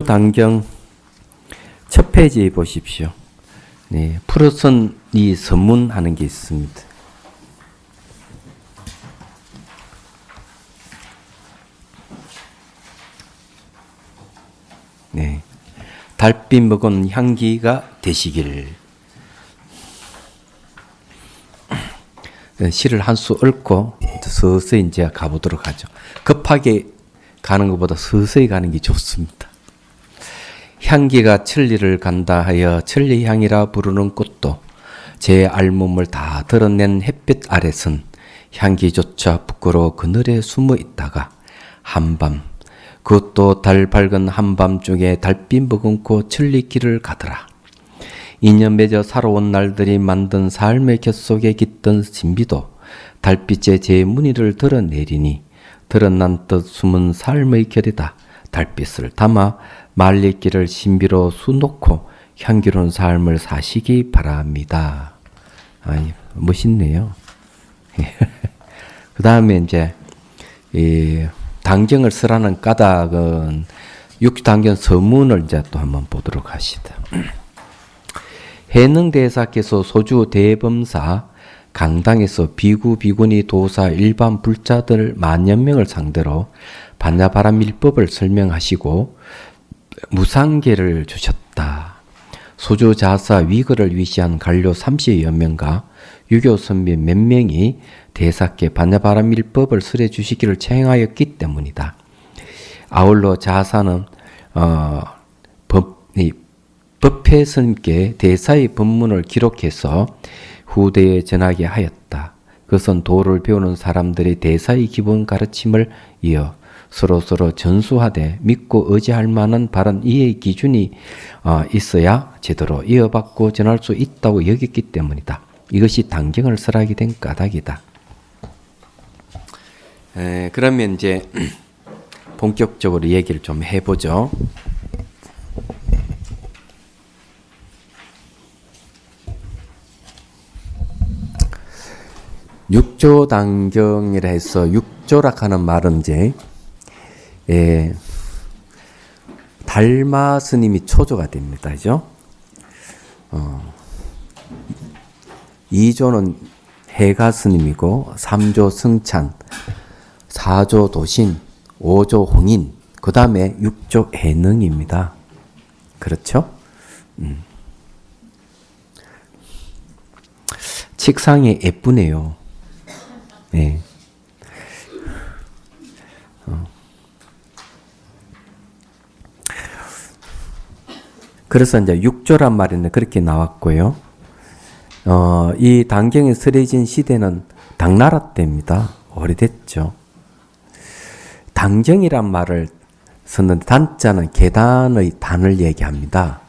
단경 첫 페이지에 보십시오. 네, 풀어선이 선문하는 게 있습니다. 네, 달빛 먹은 향기가 되시길. 시를 한 수 읊고 서서히 이제 가보도록 하죠. 급하게 가는 것보다 서서히 가는 게 좋습니다. 향기가 천리를 간다 하여 천리향이라 부르는 꽃도 제 알몸을 다 드러낸 햇빛 아래선 향기조차 부끄러워 그늘에 숨어 있다가 한밤, 그것도 달 밝은 한밤중에 달빛 머금고 천리길을 가더라. 인연 맺어 살아온 날들이 만든 삶의 곁속에 깃든 신비도 달빛에 제 무늬를 드러내리니 드러난 듯 숨은 삶의 결이다. 달빛을 담아 말리길을 신비로 수놓고 향기로운 삶을 사시기 바랍니다. 아이, 멋있네요. 그 다음에 이제 이 단경을 쓰라는 까닭은 육단경 서문을 이제 또 한번 보도록 하시다. 해능대사께서 소주 대범사 강당에서 비구 비구니 도사 일반 불자들 만여 명을 상대로 반야바라밀법을 설명하시고 무상계를 주셨다. 소주 자사 위거를 위시한 관료 30여 명과 유교 선비 몇 명이 대사께 반야바라밀법을 설해 주시기를 청하였기 때문이다. 아울러 자사는 법회 스님께 대사의 법문을 기록해서 후대에 전하게 하였다. 그것은 도를 배우는 사람들이 대사의 기본 가르침을 이어 서로서로 전수하되 믿고 의지할 만한 바른 이해의 기준이 있어야 제대로 이어받고 전할 수 있다고 여겼기 때문이다. 이것이 단경을 설하게 된 까닭이다. 그러면 이제 본격적으로 얘기를 좀 해보죠. 육조단경이라 해서 육조라 하는 말은 이제 달마 스님이 초조가 됩니다. 그죠? 2조는 해가 스님이고 3조 승찬, 4조 도신, 5조 홍인, 그 다음에 6조 해능입니다. 그렇죠? 책상이 예쁘네요. 네. 그래서 이제 육조란 말인데 그렇게 나왔고요. 이 단경이 설해진 시대는 당나라 때입니다. 오래됐죠. 단경이란 말을 썼는데 단자는 계단의 단을 얘기합니다.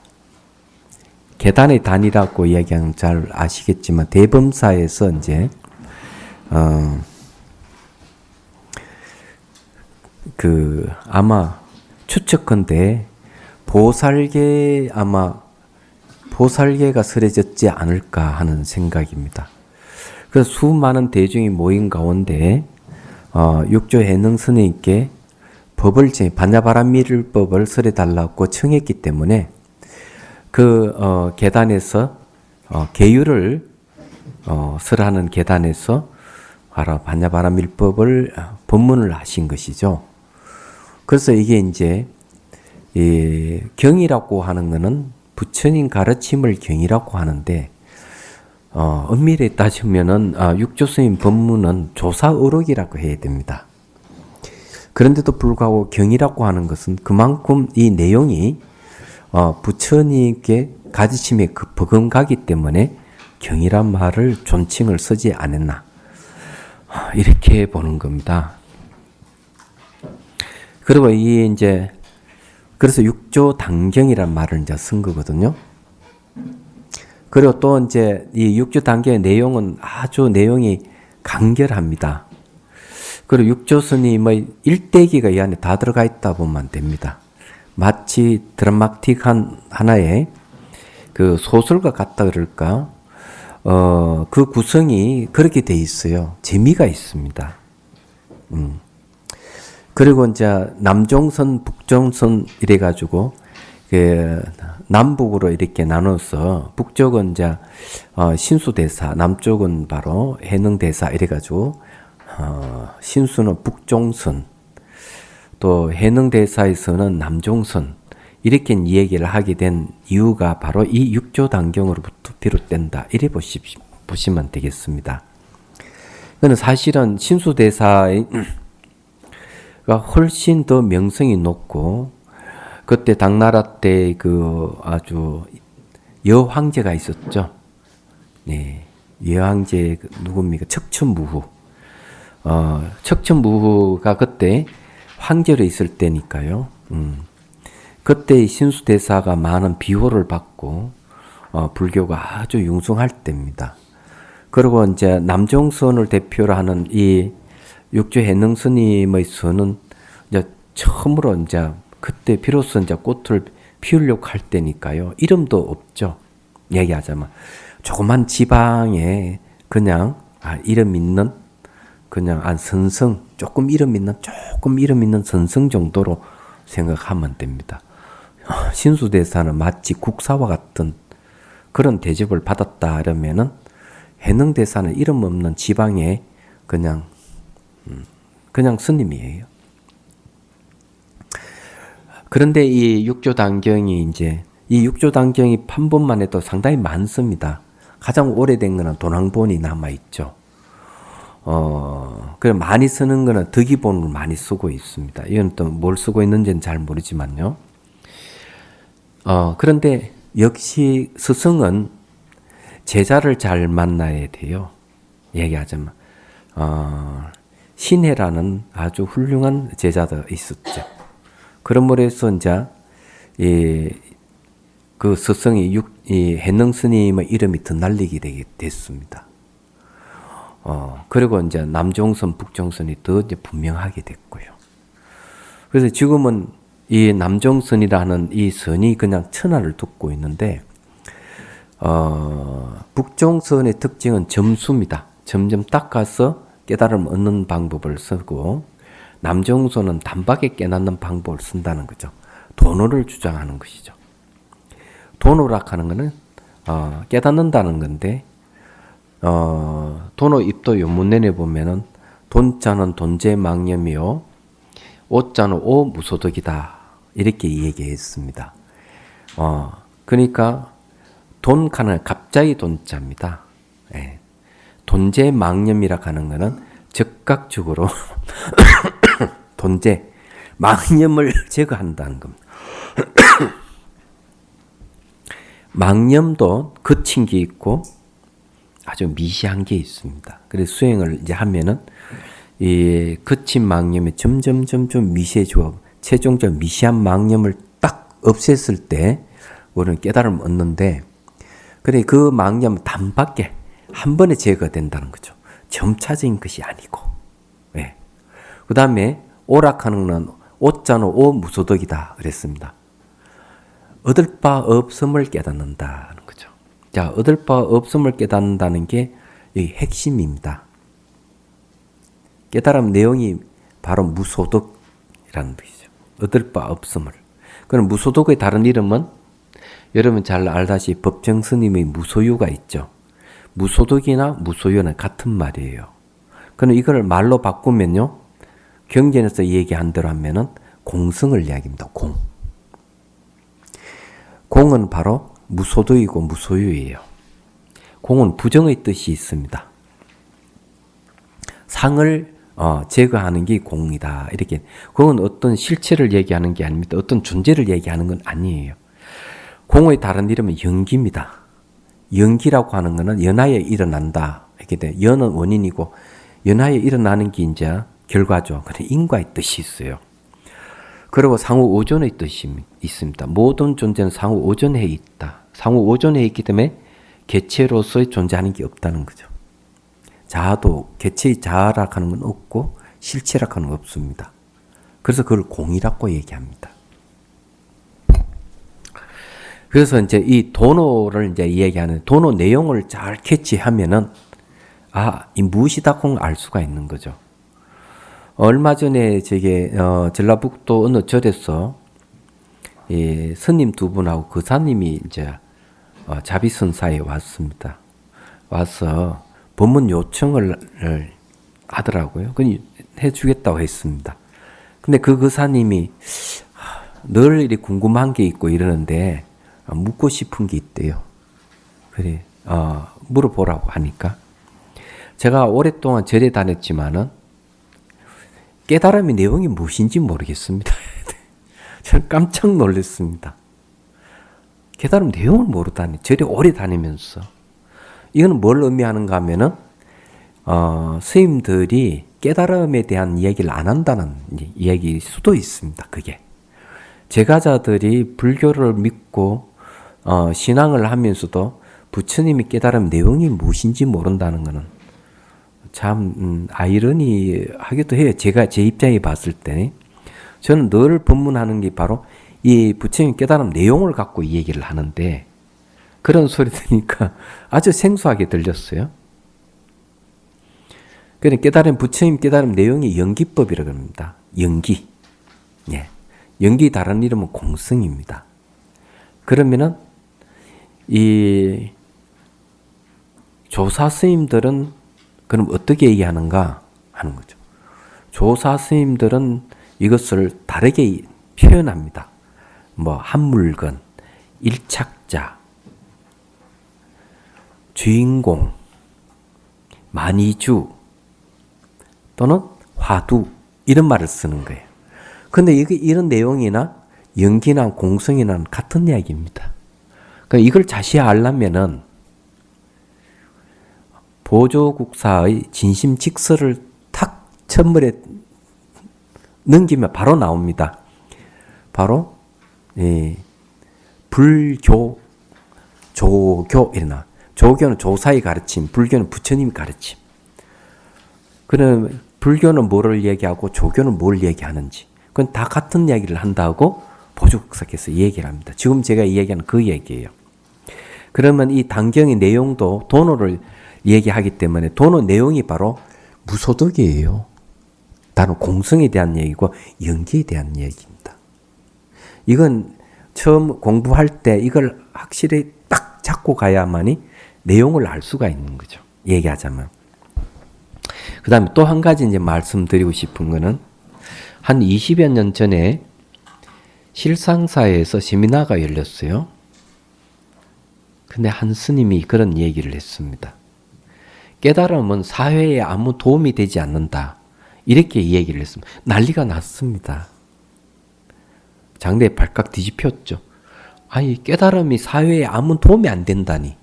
계단의 단이라고 얘기하면 잘 아시겠지만 대범사에서 이제 아마 추측컨대 보살계가 설해졌지 않을까 하는 생각입니다. 그래서 수많은 대중이 모인 가운데 육조 해능 스님께 법을 반야바라밀법을 설해달라고 청했기 때문에 그 계단에서 계율을 설하는 계단에서 바로 반야바라밀법을 법문을 하신 것이죠. 그래서 이게 이제 이 경이라고 하는 것은 부처님 가르침을 경이라고 하는데 엄밀히 따지면은 육조 스님 법문은 조사의록이라고 해야 됩니다. 그런데도 불구하고 경이라고 하는 것은 그만큼 이 내용이 부처님께 가르침에 버금가기 때문에 경이란 말을 존칭을 쓰지 않았나 이렇게 보는 겁니다. 그리고 이 이제 그래서 육조 단경이란 말을 이제 쓴 거거든요. 그리고 또 이제 이 육조 단경의 내용은 아주 내용이 간결합니다. 그리고 육조 스님의 일대기가 이 안에 다 들어가 있다 보면 됩니다. 마치 드라마틱한 하나의 그 소설과 같다 그럴까? 그 구성이 그렇게 돼 있어요. 재미가 있습니다. 그리고 이제 남종선, 북종선 이래가지고 그 남북으로 이렇게 나눠서 북쪽은 이제 신수대사, 남쪽은 바로 해능대사 이래가지고 신수는 북종선, 또 해능대사에서는 남종선 이렇게 이야기를 하게 된 이유가 바로 이 육조단경으로부터 비롯된다. 이래 보시면 되겠습니다. 그는 사실은 신수대사가 훨씬 더 명성이 높고 그때 당나라 때 그 아주 여황제가 있었죠. 네, 여황제 누굽니까? 척천무후. 척천무후가 그때 황제로 있을 때니까요. 그때 신수대사가 많은 비호를 받고 불교가 아주 융성할 때입니다. 그리고 이제 남종선을 대표로 하는 이 육조해능 스님의 선은 이제 처음으로 이제 그때 비로소 이제 꽃을 피우려고 할 때니까요. 이름도 없죠. 얘기하자면 조그만 지방에 그냥 이름 있는 그냥 선성 조금 이름 있는 선성 정도로 생각하면 됩니다. 신수대사는 마치 국사와 같은 그런 대접을 받았다 하면은 해능대사는 이름 없는 지방에 그냥 스님이에요. 그런데 이 육조단경이 이제 이 육조단경이 판본만 해도 상당히 많습니다. 가장 오래된 거는 도낭본이 남아 있죠. 그래 많이 쓰는 거는 득이본을 많이 쓰고 있습니다. 이건 또 뭘 쓰고 있는지는 잘 모르지만요. 그런데 역시 스승은 제자를 잘 만나야 돼요. 얘기하자면 신해라는 아주 훌륭한 제자도 있었죠. 그러므로 해서 이제 그 스승이 이 해능 스님의 이름이 드날리게 됐습니다. 그리고 이제 남종선, 북종선이 더 이제 분명하게 됐고요. 그래서 지금은 이 남종선이라는 이 선이 그냥 천하를 돕고 있는데, 북종선의 특징은 점수입니다. 점점 닦아서 깨달음을 얻는 방법을 쓰고, 남종선은 단박에 깨닫는 방법을 쓴다는 거죠. 도노를 주장하는 것이죠. 도노락 하는 것은 깨닫는다는 건데, 도노 입도 요문내에 보면은 돈자는 돈제 망념이요, 오자는 오 무소득이다 이렇게 얘기했습니다. 그러니까 돈가는 갑자기 돈자입니다. 예. 돈제 망념이라 하는 것은 즉각적으로 돈제 망념을 제거한다는 겁니다. 망념도 거친 게 있고 아주 미시한 게 있습니다. 그래서 수행을 이제 하면은 이 거친 망념이 점점 미시해지고 최종적 미시한 망념을 딱 없앴을 때 우리는 깨달음을 얻는데, 그래 그 망념은 단박에 한 번에 제거된다는 거죠. 점차적인 것이 아니고. 예. 그 다음에 오락하는 건 오자는 오 무소득이다 그랬습니다. 얻을 바 없음을 깨닫는다는 거죠. 자, 얻을 바 없음을 깨닫는다는 게 이 핵심입니다. 깨달음 내용이 바로 무소득이라는 것이죠. 얻을 바 없음을. 그럼 무소득의 다른 이름은 여러분 잘 알다시피 법정스님의 무소유가 있죠. 무소득이나 무소유는 같은 말이에요. 그럼 이걸 말로 바꾸면요, 경전에서 얘기한 대로 하면은 공성을 이야기합니다. 공은 바로 무소득이고 무소유예요. 공은 부정의 뜻이 있습니다. 상을 제거하는 게 공이다. 이렇게. 공은 어떤 실체를 얘기하는 게 아닙니다. 어떤 존재를 얘기하는 건 아니에요. 공의 다른 이름은 연기입니다. 연기라고 하는 것은 연하에 일어난다. 이렇게 돼. 연은 원인이고 연하에 일어나는 게 이제 결과죠. 그래 인과의 뜻이 있어요. 그리고 상호 오존의 뜻이 있습니다. 모든 존재는 상호 오존에 있다. 상호 오존에 있기 때문에 개체로서의 존재하는 게 없다는 거죠. 자아도 개체의 자아라 하는 건 없고 실체라 하는 건 없습니다. 그래서 그걸 공이라고 얘기합니다. 그래서 이제 이 도노를 이제 이야기하는 도노 내용을 잘 캐치하면은 이 무엇이다고 알 수가 있는 거죠. 얼마 전에 전라북도 어느 절에서 스님 두 분하고 그사님이 이제 자비선사에 왔습니다. 와서 법문 요청을 하더라고요. 그 해주겠다고 했습니다. 근데 그 그사님이 늘 이렇게 궁금한 게 있고 이러는데 묻고 싶은 게 있대요. 그래, 물어보라고 하니까 제가 오랫동안 절에 다녔지만은 깨달음의 내용이 무엇인지 모르겠습니다. 저는 깜짝 놀랐습니다. 깨달음 내용을 모르다니, 절에 오래 다니면서. 이거는 뭘 의미하는가 하면은, 스님들이 깨달음에 대한 이야기를 안 한다는 이야기일 수도 있습니다, 그게. 제가자들이 불교를 믿고, 신앙을 하면서도 부처님이 깨달음 내용이 무엇인지 모른다는 것은 참, 아이러니하기도 해요. 제가 제 입장에 봤을 때. 저는 늘 법문하는 게 바로 이 부처님 깨달음 내용을 갖고 이 얘기를 하는데 그런 소리 들으니까 아주 생소하게 들렸어요. 그러니까 깨달음, 부처님 깨달음 내용이 연기법이라고 합니다. 연기. 예. 연기 다른 이름은 공성입니다. 그러면은 이 조사 스님들은 그럼 어떻게 얘기하는가 하는 거죠. 조사 스님들은 이것을 다르게 표현합니다. 뭐 한 물건, 일착자, 주인공, 만이주 또는 화두 이런 말을 쓰는 거예요. 근데 이런 내용이나 연기나 공성이나 같은 이야기입니다. 그러니까 이걸 자세히 알려면은 보조국사의 진심직설을 탁 천물에 넘기면 바로 나옵니다. 바로 불교, 조교 이러나 조교는 조사의 가르침, 불교는 부처님의 가르침. 그럼 불교는 뭐를 얘기하고 조교는 뭘 얘기하는지 그건 다 같은 이야기를 한다고 보조국사께서 얘기를 합니다. 지금 제가 이야기하는 그 얘기예요. 그러면 이 단경의 내용도 도노를 얘기하기 때문에 도노 내용이 바로 무소득이에요. 다른 공성에 대한 얘기고 연기에 대한 얘기입니다. 이건 처음 공부할 때 이걸 확실히 딱 잡고 가야만이 내용을 알 수가 있는 거죠. 얘기하자면. 그 다음에 또 한 가지 이제 말씀드리고 싶은 거는 한 20여 년 전에 실상사에서 세미나가 열렸어요. 근데 한 스님이 그런 얘기를 했습니다. 깨달음은 사회에 아무 도움이 되지 않는다. 이렇게 얘기를 했습니다. 난리가 났습니다. 장대에 발칵 뒤집혔죠. 아니 깨달음이 사회에 아무 도움이 안 된다니.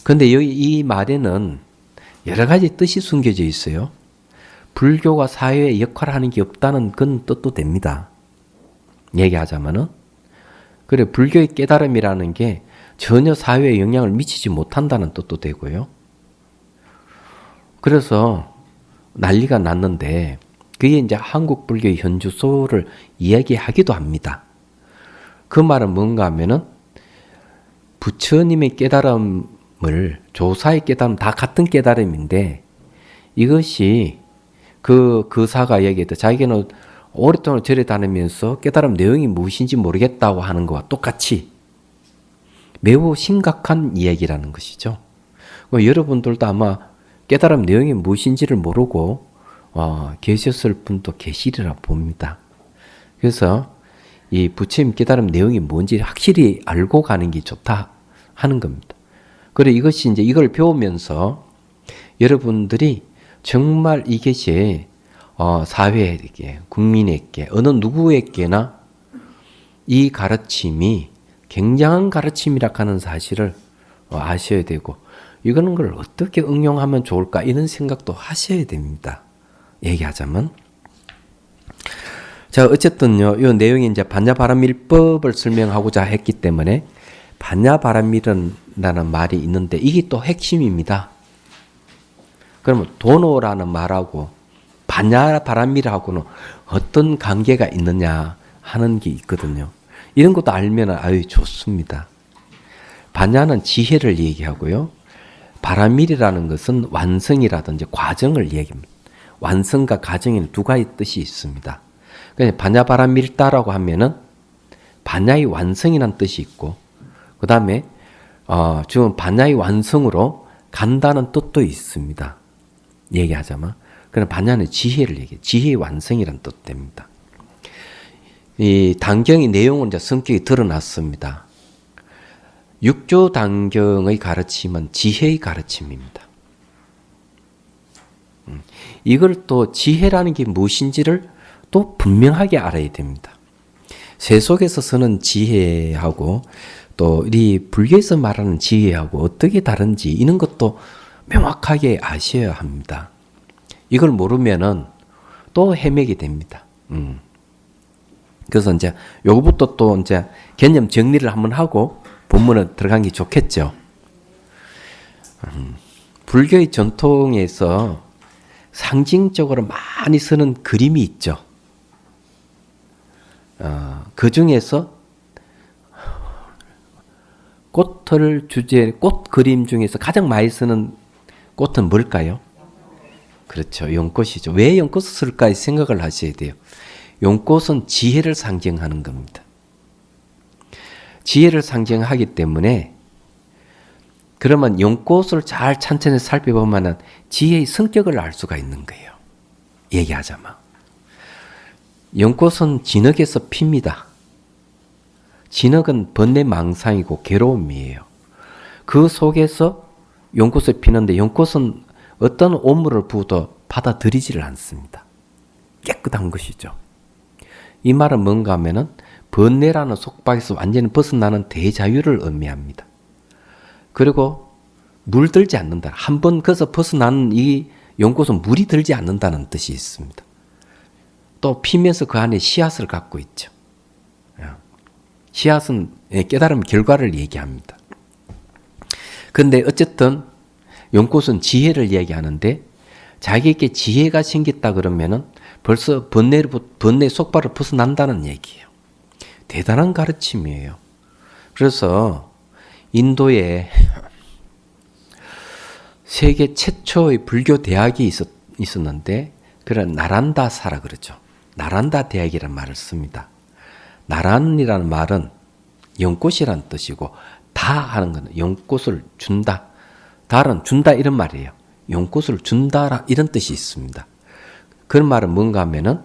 그런데 여기 이 말에는 여러 가지 뜻이 숨겨져 있어요. 불교가 사회에 역할을 하는 게 없다는 그런 뜻도 됩니다. 얘기하자면은. 그래 불교의 깨달음이라는 게 전혀 사회에 영향을 미치지 못한다는 뜻도 되고요. 그래서 난리가 났는데 그게 이제 한국 불교의 현주소를 이야기하기도 합니다. 그 말은 뭔가 하면은 부처님의 깨달음을 조사의 깨달음 다 같은 깨달음인데 이것이 그 사가 얘기했다. 자기는 오랫동안 절에 다니면서 깨달음 내용이 무엇인지 모르겠다고 하는 것과 똑같이 매우 심각한 이야기라는 것이죠. 여러분들도 아마 깨달음 내용이 무엇인지를 모르고 계셨을 분도 계시리라 봅니다. 그래서 이 부처님 깨달음 내용이 뭔지 확실히 알고 가는 게 좋다 하는 겁니다. 그리고 이것이 이제 이걸 배우면서 여러분들이 정말 이것이 사회에게, 국민에게, 어느 누구에게나 이 가르침이 굉장한 가르침이라 하는 사실을 아셔야 되고 이거는 걸 어떻게 응용하면 좋을까 이런 생각도 하셔야 됩니다. 얘기하자면. 자, 어쨌든요, 이 내용이 이제 반야바람밀법을 설명하고자 했기 때문에 반야바람밀이라는 말이 있는데 이게 또 핵심입니다. 그러면 도노라는 말하고 반야바람밀하고는 어떤 관계가 있느냐 하는 게 있거든요. 이런 것도 알면 아유 좋습니다. 반야는 지혜를 얘기하고요. 바람밀이라는 것은 완성이라든지 과정을 얘기합니다. 완성과 과정에는 두 가지 뜻이 있습니다. 그래서 반야바람밀다라고 하면은 반야의 완성이라는 뜻이 있고, 그 다음에 지금 반야의 완성으로 간다는 뜻도 있습니다. 얘기하자면. 그럼 반야는 지혜를 얘기해요. 지혜의 완성이라는 뜻 됩니다. 이 단경의 내용은 이제 성격이 드러났습니다. 육조 단경의 가르침은 지혜의 가르침입니다. 이걸 또 지혜라는 게 무엇인지를 또 분명하게 알아야 됩니다. 세속에서 쓰는 지혜하고 또 이 불교에서 말하는 지혜하고 어떻게 다른지 이런 것도 명확하게 아셔야 합니다. 이걸 모르면은 또 헤매게 됩니다. 그래서 이제 요거부터 또 이제 개념 정리를 한번 하고 본문에 들어간 게 좋겠죠. 불교의 전통에서 상징적으로 많이 쓰는 그림이 있죠. 그 중에서 꽃을 주제, 꽃 그림 중에서 가장 많이 쓰는 꽃은 뭘까요? 그렇죠. 연꽃이죠. 왜 연꽃을 쓸까 생각을 하셔야 돼요. 연꽃은 지혜를 상징하는 겁니다. 지혜를 상징하기 때문에 그러면 연꽃을 잘 천천히 살펴보면 지혜의 성격을 알 수가 있는 거예요. 얘기하자면. 연꽃은 진흙에서 핍니다. 진흙은 번뇌 망상이고 괴로움이에요. 그 속에서 연꽃을 피는데 연꽃은 어떤 오물을 부어도 받아들이지를 않습니다. 깨끗한 것이죠. 이 말은 뭔가 하면은 번뇌라는 속박에서 완전히 벗어나는 대자유를 의미합니다. 그리고 물들지 않는다. 한번 거기서 벗어나는 이 연꽃은 물이 들지 않는다는 뜻이 있습니다. 또 피면서 그 안에 씨앗을 갖고 있죠. 씨앗은 깨달음 결과를 얘기합니다. 그런데 어쨌든 연꽃은 지혜를 얘기하는데 자기에게 지혜가 생겼다 그러면은 벌써 번뇌 속박을 벗어난다는 얘기예요. 대단한 가르침이에요. 그래서 인도에 세계 최초의 불교 대학이 있었는데 그런 나란다사라 그러죠. 나란다 대학이라는 말을 씁니다. 나란이라는 말은 연꽃이라는 뜻이고 다 하는 건 연꽃을 준다. 달은 준다 이런 말이에요. 연꽃을 준다 이런 뜻이 있습니다. 그런 말은 뭔가 하면은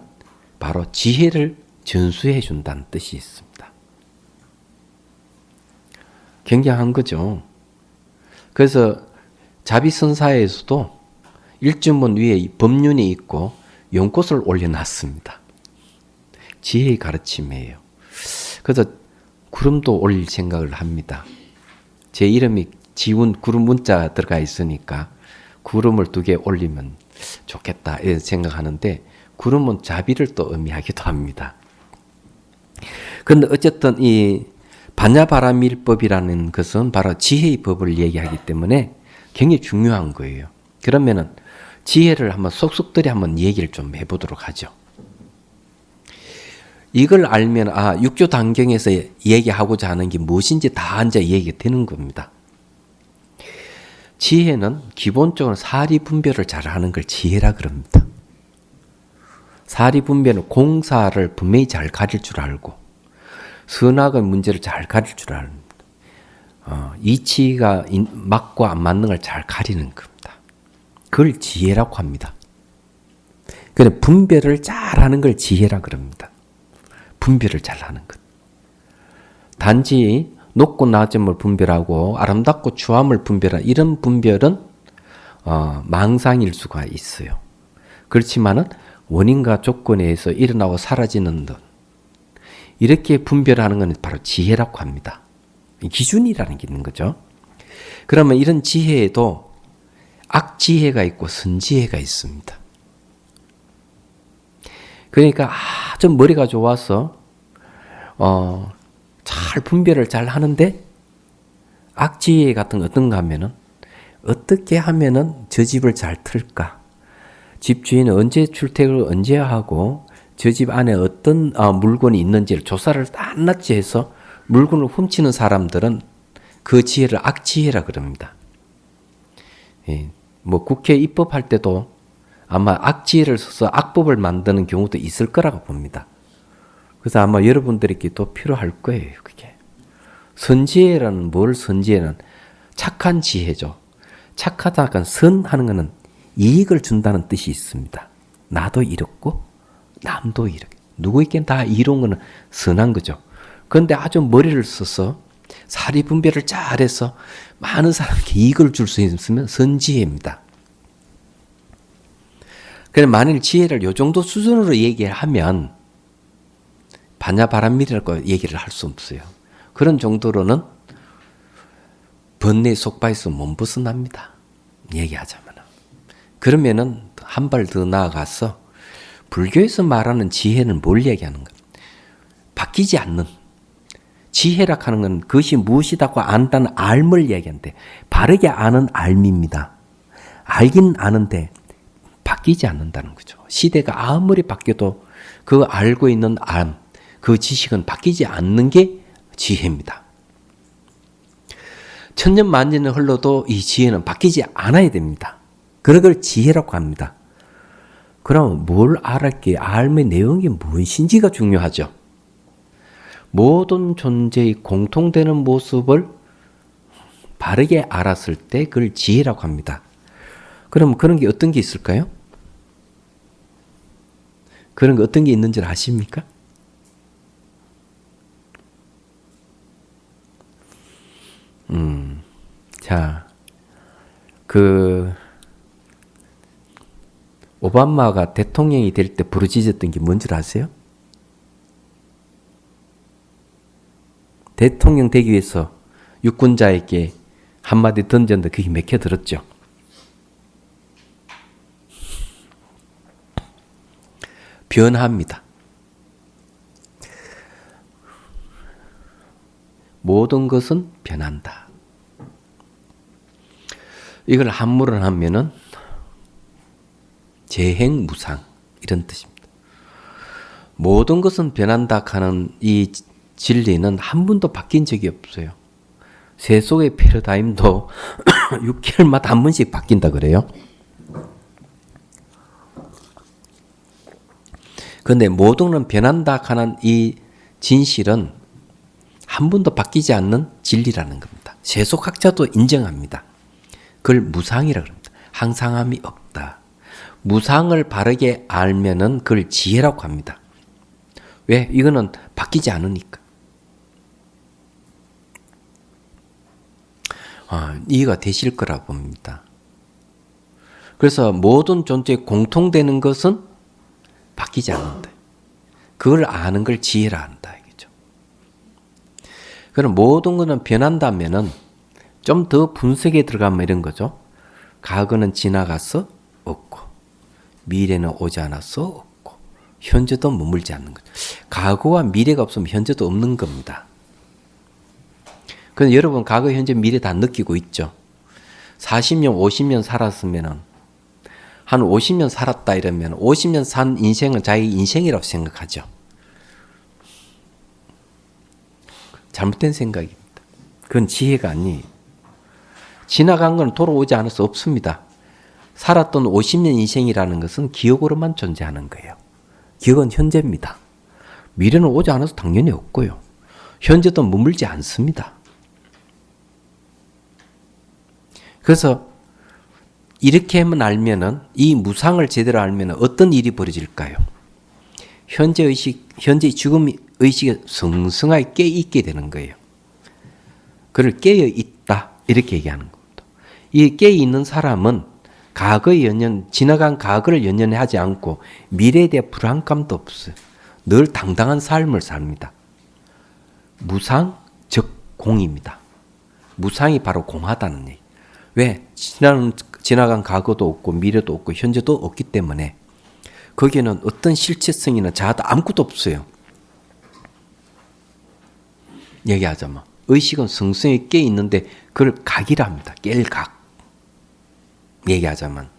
바로 지혜를 전수해 준다는 뜻이 있습니다. 굉장한 거죠. 그래서 자비선사에서도 일주문 위에 법륜이 있고 연꽃을 올려놨습니다. 지혜의 가르침이에요. 그래서 구름도 올릴 생각을 합니다. 제 이름이 지운 구름 문자 들어가 있으니까 구름을 2개 올리면 좋겠다 이런 생각하는데 구름은 자비를 또 의미하기도 합니다. 그런데 어쨌든 이 반야바라밀법이라는 것은 바로 지혜의 법을 얘기하기 때문에 굉장히 중요한 거예요. 그러면은 지혜를 한번 속속들이 한번 얘기를 좀 해보도록 하죠. 이걸 알면 육조 단경에서 얘기하고자 하는 게 무엇인지 다 이제 얘기가 되는 겁니다. 지혜는 기본적으로 사리 분별을 잘하는 걸 지혜라 그럽니다. 사리 분별은 공사를 분명히 잘 가릴 줄 알고 선악의 문제를 잘 가릴 줄 압니다. 이치가 맞고 안 맞는 걸 잘 가리는 겁니다. 그걸 지혜라고 합니다. 그래 분별을 잘하는 걸 지혜라 그럽니다. 분별을 잘하는 것. 단지 높고 낮음을 분별하고 아름답고 추함을 분별하는 이런 분별은 망상일 수가 있어요. 그렇지만은 원인과 조건에 의해서 일어나고 사라지는 것 이렇게 분별하는 것은 바로 지혜라고 합니다. 기준이라는 게 있는 거죠. 그러면 이런 지혜에도 악지혜가 있고 선지혜가 있습니다. 그러니까 아주 머리가 좋아서 잘 분별을 잘 하는데 악지혜 같은 거 어떤가 하면은 어떻게 하면은 저 집을 잘 틀까? 집주인은 언제 출퇴근을 언제 하고 저 집 안에 어떤 물건이 있는지를 조사를 낱낱이 해서 물건을 훔치는 사람들은 그 지혜를 악지혜라 그럽니다. 예, 뭐 국회 입법할 때도 아마 악지혜를 써서 악법을 만드는 경우도 있을 거라고 봅니다. 그래서 아마 여러분들에게 또 필요할 거예요. 그게. 선지혜라는 뭘 선지혜는 착한 지혜죠. 착하다가 선하는 것은 이익을 준다는 뜻이 있습니다. 나도 이롭고 남도 이롭게. 누구에겐 다 이로운 것은 선한 거죠. 그런데 아주 머리를 써서 사리 분별을 잘해서 많은 사람에게 이익을 줄 수 있으면 선지혜입니다. 그래서 만일 지혜를 이 정도 수준으로 얘기하면 반야바람밀이라고 얘기를 할 수 없어요. 그런 정도로는 번뇌 속바에서 못 벗어납니다. 얘기하자면. 그러면은 한 발 더 나아가서 불교에서 말하는 지혜는 뭘 얘기하는 가 바뀌지 않는. 지혜라 하는 건 그것이 무엇이다고 안다는 알을 얘기하는데 바르게 아는 알미입니다. 알긴 아는데 바뀌지 않는다는 거죠. 시대가 아무리 바뀌어도 그 알고 있는 알, 그 지식은 바뀌지 않는 게 지혜입니다. 천년 만년이 흘러도 이 지혜는 바뀌지 않아야 됩니다. 그런 걸 지혜라고 합니다. 그럼 뭘 알았기에 알의 내용이 무엇인지가 중요하죠. 모든 존재의 공통되는 모습을 바르게 알았을 때 그걸 지혜라고 합니다. 그럼 그런 게 어떤 게 있을까요? 그런 게 어떤 게 있는지 아십니까? 자, 오바마가 대통령이 될 때 부르짖었던 게 뭔지 아세요? 대통령 되기 위해서 유권자에게 한마디 던졌는데 그게 맥혀 들었죠. 변화입니다. 모든 것은 변한다. 이걸 한문으로 하면은 재행무상 이런 뜻입니다. 모든 것은 변한다 하는 이 진리는 한 번도 바뀐 적이 없어요. 세속의 패러다임도 6개월마다 한 번씩 바뀐다 그래요. 그런데 모든 것은 변한다 하는 이 진실은 한 번도 바뀌지 않는 진리라는 겁니다. 세속학자도 인정합니다. 그걸 무상이라고 합니다. 항상함이 없다. 무상을 바르게 알면은 그걸 지혜라고 합니다. 왜? 이거는 바뀌지 않으니까. 이해가 되실 거라 봅니다. 그래서 모든 존재에 공통되는 것은 바뀌지 않는다. 그걸 아는 걸 지혜라 한다. 이거죠. 그럼 모든 것은 변한다면은 좀 더 분석에 들어가면 이런 거죠. 과거는 지나가서 없고, 미래는 오지 않아서 없고, 현재도 머물지 않는 거죠. 과거와 미래가 없으면 현재도 없는 겁니다. 그럼 여러분 과거, 현재, 미래 다 느끼고 있죠. 40년, 50년 살았으면은 한 50년 살았다 이러면 50년 산 인생은 자기 인생이라고 생각하죠. 잘못된 생각입니다. 그건 지혜가 아니에요. 지나간 건 돌아오지 않아서 없습니다. 살았던 50년 인생이라는 것은 기억으로만 존재하는 거예요. 기억은 현재입니다. 미래는 오지 않아서 당연히 없고요. 현재도 머물지 않습니다. 그래서 이렇게만 알면은, 이 무상을 제대로 알면은 어떤 일이 벌어질까요? 현재 의식, 현재 죽음 의식에 성성하게 깨있게 되는 거예요. 그를 깨어 있다 이렇게 얘기하는 겁니다. 이 깨어 있는 사람은 과거의 연연, 지나간 과거를 연연하지 않고 미래에 대한 불안감도 없어요. 늘 당당한 삶을 삽니다. 무상 즉 공입니다. 무상이 바로 공하다는 얘기. 왜? 지나간 과거도 없고 미래도 없고 현재도 없기 때문에 거기에는 어떤 실체성이나 자아도 아무것도 없어요. 얘기하자면 의식은 성성에 깨 있는데 그걸 각이라 합니다. 깰 각. 얘기하자면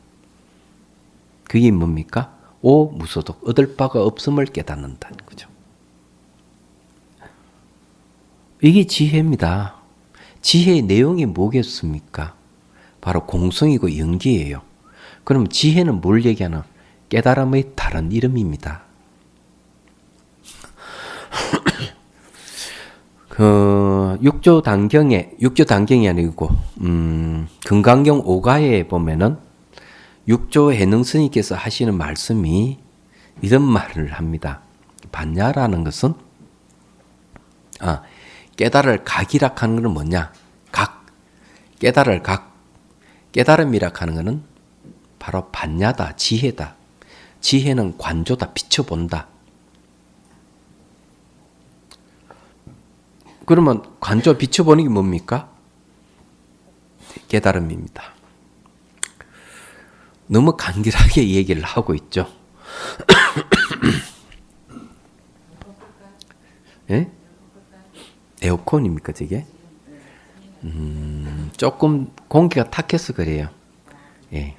그게 뭡니까? 오무소득, 얻을 바가 없음을 깨닫는다는 거죠. 이게 지혜입니다. 지혜의 내용이 뭐겠습니까? 바로 공성이고 연기예요. 그럼 지혜는 뭘 얘기하나? 깨달음의 다른 이름입니다. 육조 단경이 아니고, 금강경 5가에 보면은, 육조 해능 스님께서 하시는 말씀이 이런 말을 합니다. 반야라는 것은, 깨달을 각이라 하는 것은 뭐냐? 각. 깨달을 각. 깨달음이라 하는 것은 바로 반야다, 지혜다. 지혜는 관조다, 비춰본다. 그러면 관조 비춰보는 게 뭡니까? 깨달음입니다. 너무 간결하게 얘기를 하고 있죠. 예? 에어컨입니까, 저게? 조금 공기가 탁해서 그래요. 예.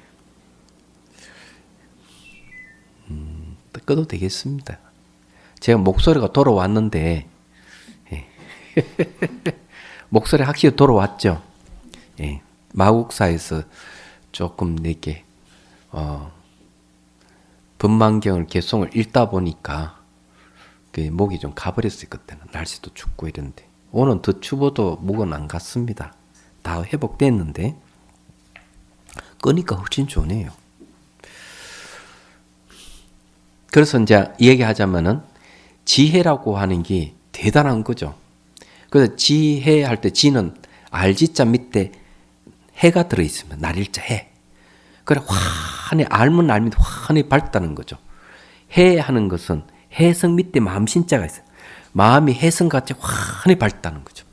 꺼도 되겠습니다. 제가 목소리가 돌아왔는데, 예. 목소리 확실히 돌아왔죠. 예. 마국사에서 조금 이렇게 법망경을 개송을 읽다 보니까 목이 좀 가버렸어요. 그때는 날씨도 춥고 이런데 오늘 더 추워도 목은 안 갔습니다. 다 회복됐는데 끄니까 훨씬 좋네요. 그래서 이제 얘기하자면은 지혜라고 하는 게 대단한 거죠. 그래서 지혜할 때 지는 알지자 밑에 해가 들어있으면 날일자 해. 그래 환히 알면 알면 환히 밝다는 거죠. 해 하는 것은 해성 밑에 마음신자가 있어요. 마음이 해성같이 환히 밝다는 거죠.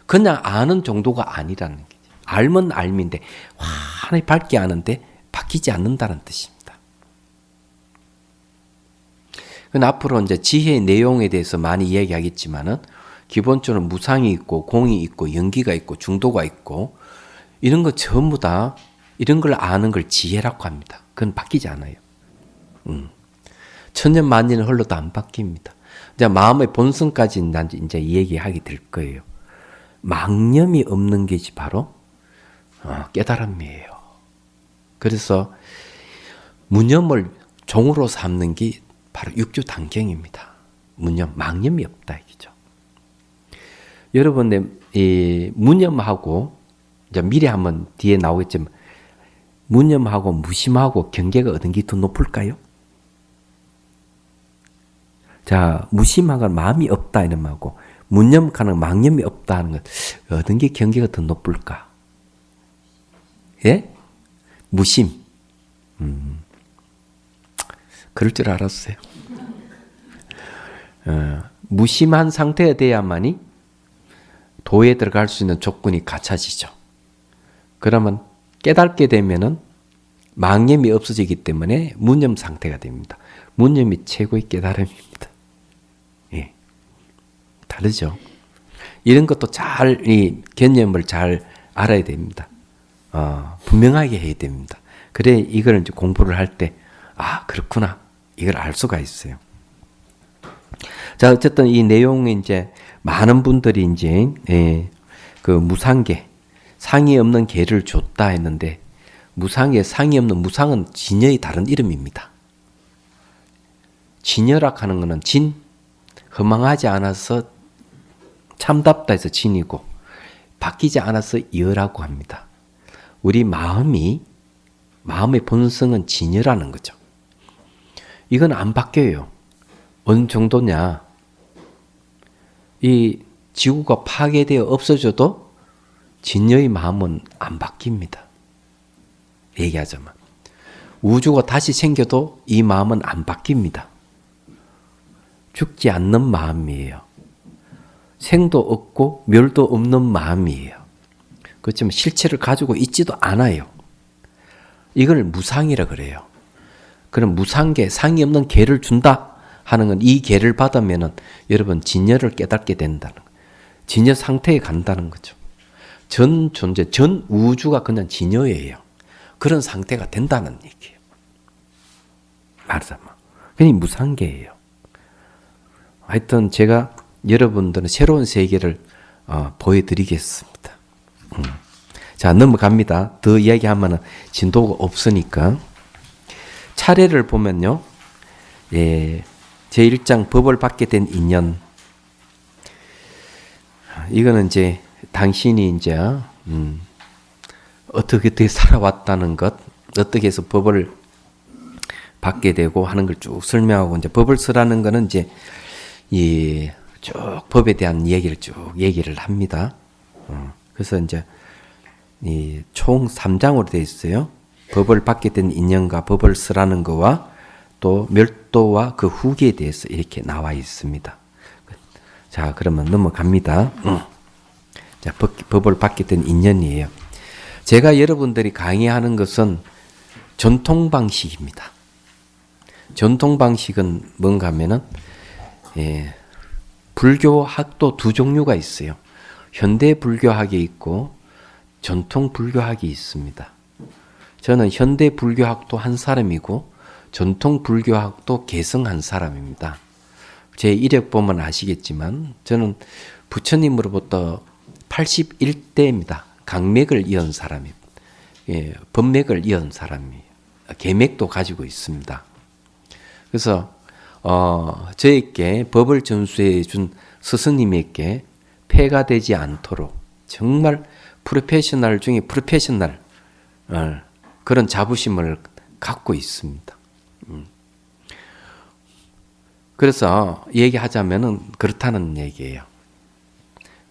그냥 아는 정도가 아니라는 거죠. 알면 알민데 환히 밝게 아는데 바뀌지 않는다는 뜻입니다. 앞으로 이제 지혜의 내용에 대해서 많이 이야기하겠지만은 기본적으로 무상이 있고 공이 있고 연기가 있고 중도가 있고 이런 거 전부 다 이런 걸 아는 걸 지혜라고 합니다. 그건 바뀌지 않아요. 천년 만년을 흘러도 안 바뀝니다. 이제 마음의 본성까지 이제 얘기하게 될 거예요. 망념이 없는 것이 바로 깨달음이에요. 그래서 무념을 종으로 삼는 게 바로 육조 단경입니다. 무념, 망념이 없다 이거죠. 여러분, 이 무념하고 이제 미래 한번 뒤에 나오겠지만 무념하고 무심하고 경계가 어떤 게 더 높을까요? 자, 무심한 마음이 없다 이런 말고 무념하는 망념이 없다 하는 것 어떤 게 경계가 더 높을까? 예? 무심. 그럴 줄 알았어요. 무심한 상태가 돼야만이 도에 들어갈 수 있는 조건이 갖춰지죠. 그러면 깨닫게 되면은 망념이 없어지기 때문에 무념 상태가 됩니다. 무념이 최고의 깨달음입니다. 예. 다르죠. 이런 것도 잘, 이 개념을 잘 알아야 됩니다. 분명하게 해야 됩니다. 그래, 이걸 이제 공부를 할 때, 그렇구나. 이걸 알 수가 있어요. 자, 어쨌든 이 내용에 이제 많은 분들이 이제, 그 무상계, 상이 없는 계를 줬다 했는데, 무상계, 상이 없는 무상은 진여의 다른 이름입니다. 진여라 하는 것은 진, 허망하지 않아서 참답다 해서 진이고, 바뀌지 않아서 여라고 합니다. 우리 마음의 본성은 진여라는 거죠. 이건 안 바뀌어요. 어느 정도냐. 이 지구가 파괴되어 없어져도 진여의 마음은 안 바뀝니다. 얘기하자면. 우주가 다시 생겨도 이 마음은 안 바뀝니다. 죽지 않는 마음이에요. 생도 없고 멸도 없는 마음이에요. 그렇지만 실체를 가지고 있지도 않아요. 이걸 무상이라 그래요. 그럼 무상계, 상이 없는 계를 준다 하는 건 이 계를 받으면은 여러분 진여를 깨닫게 된다는 거예요. 진여 상태에 간다는 거죠. 전 존재, 전 우주가 그냥 진여예요. 그런 상태가 된다는 얘기예요. 말하자면. 그냥 무상계예요. 하여튼 제가 여러분들은 새로운 세계를 보여드리겠습니다. 자, 넘어갑니다. 더 이야기하면 진도가 없으니까. 차례를 보면요. 제1장 법을 받게 된 인연. 이거는 이제 당신이 이제 어떻게 살아왔다는 것, 어떻게 해서 법을 받게 되고 하는 걸 쭉 설명하고, 이제 법을 쓰라는 거는 이제 이 쭉 법에 대한 얘기를 합니다. 그래서 이제 이 총 3장으로 되어 있어요. 법을 받게 된 인연과 법을 쓰라는 거와 또 멸도와 그 후기에 대해서 이렇게 나와 있습니다. 자, 그러면 넘어갑니다. 자, 법을 받게 된 인연이에요. 제가 여러분들이 강의하는 것은 전통 방식입니다. 전통 방식은 뭔가 하면은, 불교학도 두 종류가 있어요. 현대 불교학이 있고 전통 불교학이 있습니다. 저는 현대 불교학도 한 사람이고 전통 불교학도 개성한 사람입니다. 제 이력 보면 아시겠지만 저는 부처님으로부터 81대입니다. 강맥을 이은 사람입니다. 법맥을 이은 사람이에요. 계맥도 가지고 있습니다. 그래서 저에게 법을 전수해 준 스승님에게 폐가 되지 않도록 정말 프로페셔널 중에 프로페셔널 그런 자부심을 갖고 있습니다. 그래서 얘기하자면은 그렇다는 얘기예요.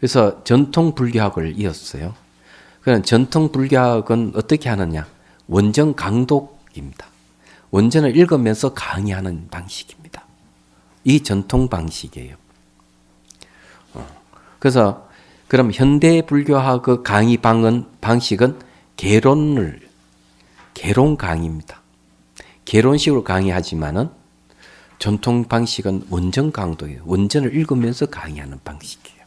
그래서 전통 불교학을 이었어요. 그런 전통 불교학은 어떻게 하느냐? 원전 강독입니다. 원전을 읽으면서 강의하는 방식입니다. 이 전통 방식이에요. 그래서 그럼 현대 불교학의 강의 방식은 개론 강의입니다. 개론식으로 강의하지만은 전통 방식은 원전 강도예요. 원전을 읽으면서 강의하는 방식이에요.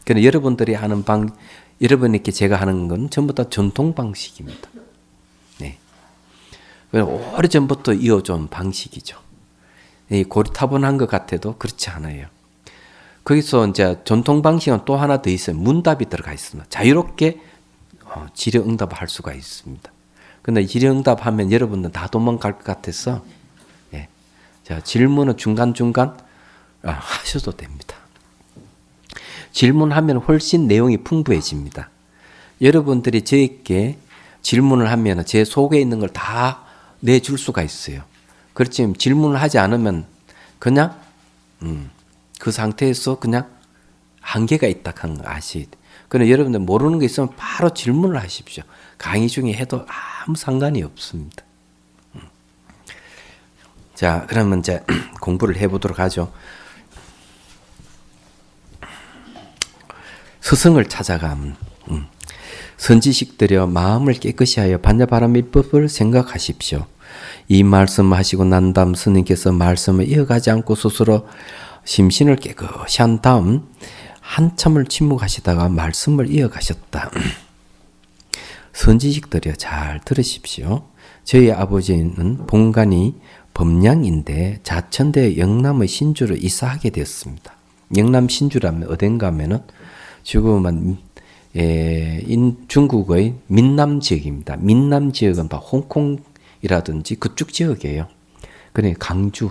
그래서 여러분들이 하는 여러분에게 제가 하는 건 전부 다 전통 방식입니다. 네. 오래전부터 이어져온 방식이죠. 고리타분한 것 같아도 그렇지 않아요. 거기서 이제 전통 방식은 또 하나 더 있어요. 문답이 들어가 있습니다. 자유롭게 질의응답을 할 수가 있습니다. 근데 질의응답하면 여러분들 다 도망갈 것 같아서 자, 질문은 중간중간 하셔도 됩니다. 질문하면 훨씬 내용이 풍부해집니다. 여러분들이 저에게 질문을 하면 제 속에 있는 걸 다 내줄 수가 있어요. 그렇지만 질문을 하지 않으면 그냥 그 상태에서 그냥 한계가 있다 하는 거 아시죠? 그런데 여러분들 모르는 게 있으면 바로 질문을 하십시오. 강의 중에 해도 아무 상관이 없습니다. 자, 그러면 이제 공부를 해보도록 하죠. 스승을 찾아가면 선지식들여 마음을 깨끗이 하여 반야바라밀법을 생각하십시오. 이 말씀하시고 난 다음 스님께서 말씀을 이어가지 않고 스스로 심신을 깨끗이 한 다음 한참을 침묵하시다가 말씀을 이어가셨다. 선지식들여 잘 들으십시오. 저희 아버지는 본관이 범량인데 자천대 영남의 신주로 이사하게 되었습니다. 영남 신주라면 어딘가 하면은 지금은 중국의 민남 지역입니다. 민남 지역은 홍콩이라든지 그쪽 지역이에요. 그러니까 강주,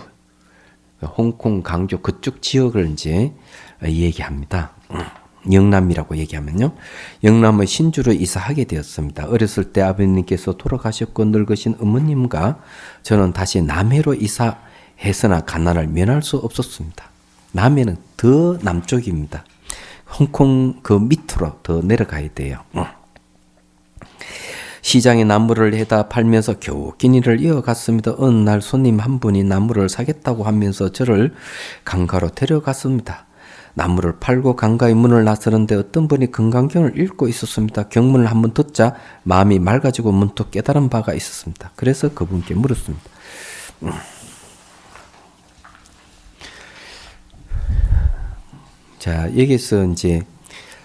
홍콩, 강주 그쪽 지역을 이제 얘기합니다. 영남이라고 얘기하면요. 영남의 신주로 이사하게 되었습니다. 어렸을 때 아버님께서 돌아가셨고 늙으신 어머님과 저는 다시 남해로 이사해서나 가난을 면할 수 없었습니다. 남해는 더 남쪽입니다. 홍콩 그 밑으로 더 내려가야 돼요. 시장에 나무를 해다 팔면서 겨우 끼니를 이어갔습니다. 어느 날 손님 한 분이 나무를 사겠다고 하면서 저를 강가로 데려갔습니다. 나무를 팔고 강가의 문을 나서는데 어떤 분이 금강경을 읽고 있었습니다. 경문을 한번 듣자 마음이 맑아지고 문득 깨달은 바가 있었습니다. 그래서 그분께 물었습니다. 자, 여기서 이제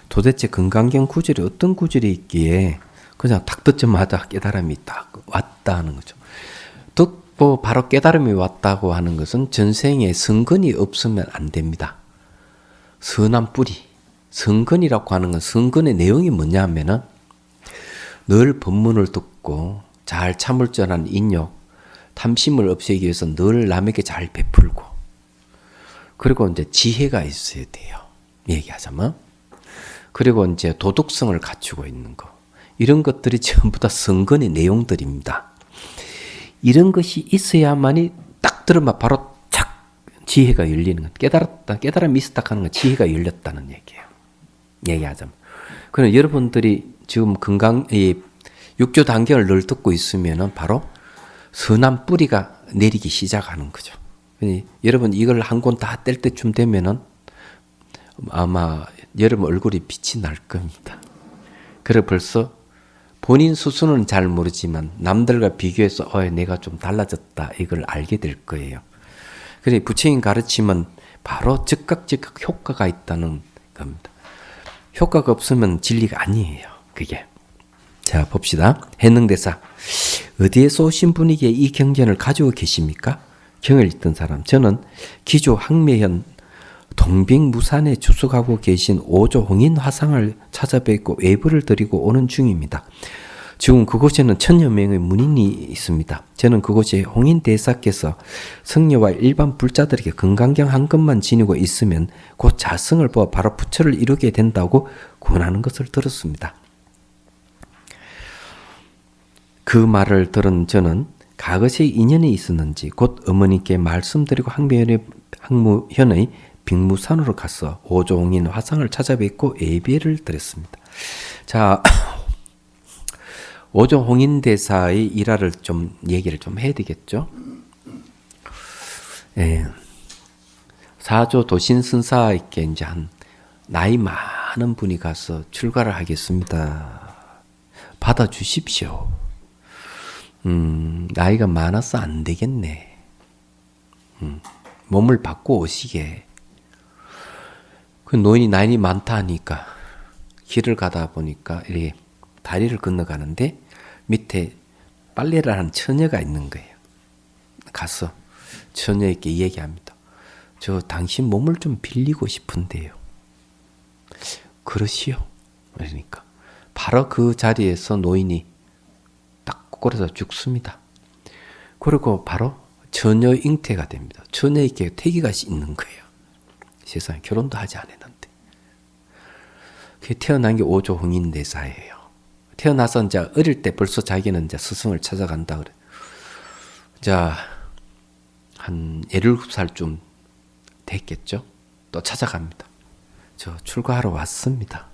도대체 금강경 구절이 어떤 구절이 있기에 그냥 딱 듣자마자 깨달음이 딱 왔다 하는 거죠. 듣고 바로 깨달음이 왔다고 하는 것은 전생에 성근이 없으면 안 됩니다. 선한 뿌리, 성근이라고 하는 건 성근의 내용이 뭐냐 하면은 늘 법문을 듣고 잘 참을 줄 아는 인욕, 탐심을 없애기 위해서 늘 남에게 잘 베풀고 그리고 이제 지혜가 있어야 돼요. 얘기하자면 그리고 이제 도덕성을 갖추고 있는 거. 이런 것들이 전부 다 성근의 내용들입니다. 이런 것이 있어야만이 딱 들으면 바로 착 지혜가 열리는 것. 깨달음이 있었다 하는 건 지혜가 열렸다는 얘기예요. 얘기하자면. 그럼 여러분들이 지금 육조 단계를 늘 듣고 있으면은 바로 선한 뿌리가 내리기 시작하는 거죠. 여러분 이걸 한 권 다 뗄 때쯤 되면은 아마 여러분 얼굴이 빛이 날 겁니다. 그래 벌써 본인 스스로는 잘 모르지만 남들과 비교해서 내가 좀 달라졌다 이걸 알게 될 거예요. 그래 부처님 가르치면 바로 즉각 효과가 있다는 겁니다. 효과가 없으면 진리가 아니에요. 그게. 자 봅시다. 해능대사. 어디에서 오신 분에게 이 경전을 가지고 계십니까? 경을 읽던 사람. 저는 기조 항매현 동빙무산에 주석하고 계신 오조 홍인 화상을 찾아뵙고 외부를 드리고 오는 중입니다. 지금 그곳에는 천여 명의 문인이 있습니다. 저는 그곳에 홍인 대사께서 성녀와 일반 불자들에게 금강경 한 것만 지니고 있으면 곧 자성을 보아 바로 부처를 이루게 된다고 권하는 것을 들었습니다. 그 말을 들은 저는 가것에 인연이 있었는지 곧 어머니께 말씀드리고 항무현의 빙무산으로 가서 오조홍인 화상을 찾아뵙고 예배를 드렸습니다. 자, 오조홍인 대사의 일화를 좀 얘기를 좀 해야 되겠죠. 예. 사조 도신선사에게 이제 한 나이 많은 분이 가서 출가를 하겠습니다. 받아주십시오. 나이가 많아서 안 되겠네. 몸을 바꿔 오시게. 그 노인이 나이 많다 하니까 길을 가다 보니까 이렇게 다리를 건너가는데 밑에 빨래를 하는 처녀가 있는 거예요. 가서 처녀에게 얘기합니다. 저 당신 몸을 좀 빌리고 싶은데요. 그러시오. 그러니까 바로 그 자리에서 노인이 딱 꼬꾸라져 죽습니다. 그리고 바로 처녀 잉태가 됩니다. 처녀에게 태기가 있는 거예요. 세상에 결혼도 하지 않았는데. 그 태어난 게 오조 홍인 대사예요. 태어나서 이제 어릴 때 벌써 자기는 이제 스승을 찾아간다 그래. 자, 한 17살쯤 됐겠죠? 또 찾아갑니다. 저 출가하러 왔습니다.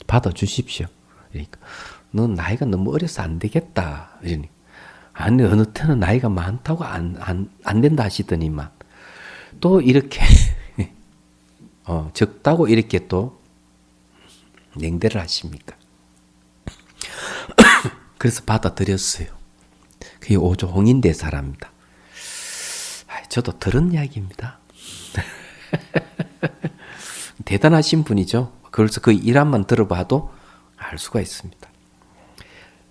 받아주십시오. 그러니까 넌 나이가 너무 어려서 안 되겠다. 이러니 아니 어느 때는 나이가 많다고 안 된다 하시더니만 또 이렇게 적다고 이렇게 또 냉대를 하십니까? 그래서 받아들였어요. 그게 오조 홍인대사랍니다. 저도 들은 이야기입니다. 대단하신 분이죠. 그래서 그 일화만 들어봐도 알 수가 있습니다.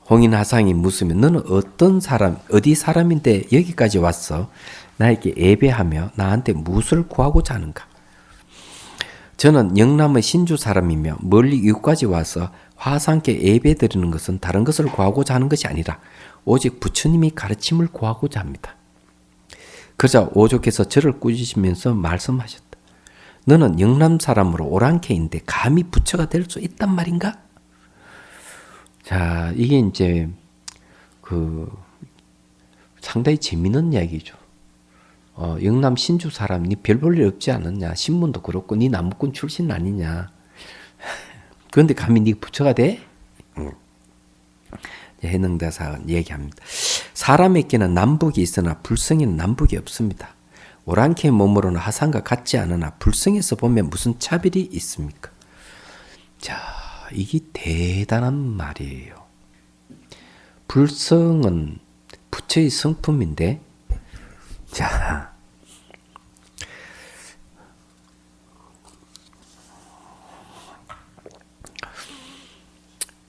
홍인화상이 묻으면 너는 어떤 사람, 어디 사람인데 여기까지 왔어? 나에게 예배하며 나한테 무엇을 구하고자 하는가? 저는 영남의 신주 사람이며 멀리 이곳까지 와서 화상께 예배 드리는 것은 다른 것을 구하고자 하는 것이 아니라 오직 부처님이 가르침을 구하고자 합니다. 그러자 오조께서 저를 꾸짖으면서 말씀하셨다. 너는 영남 사람으로 오랑캐인데 감히 부처가 될 수 있단 말인가? 자, 이게 이제 상당히 재미있는 이야기죠. 영남 신주 사람, 니 별 볼 일 없지 않았냐? 신분도 그렇고, 니 남부꾼 출신 아니냐? 그런데 감히 니 부처가 돼? 해능대사가 얘기합니다. 사람에게는 남북이 있으나 불성에는 남북이 없습니다. 오랑캐의 몸으로는 하상과 같지 않으나 불성에서 보면 무슨 차별이 있습니까? 자, 이게 대단한 말이에요. 불성은 부처의 성품인데, 자,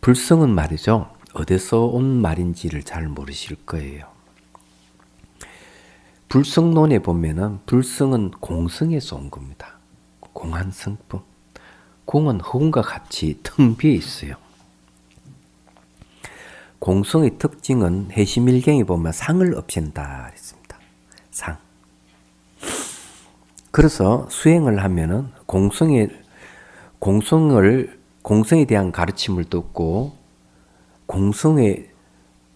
불성은 말이죠. 어디서 온 말인지를 잘 모르실 거예요. 불성론에 보면은 불성은 공성에서 온 겁니다. 공한 성품. 공은 허공과 같이 텅 비어 있어요. 공성의 특징은 해심일경에 보면 상을 없앤다 했습니다. 상. 그래서 수행을 하면은 공성에 대한 가르침을 듣고 공성의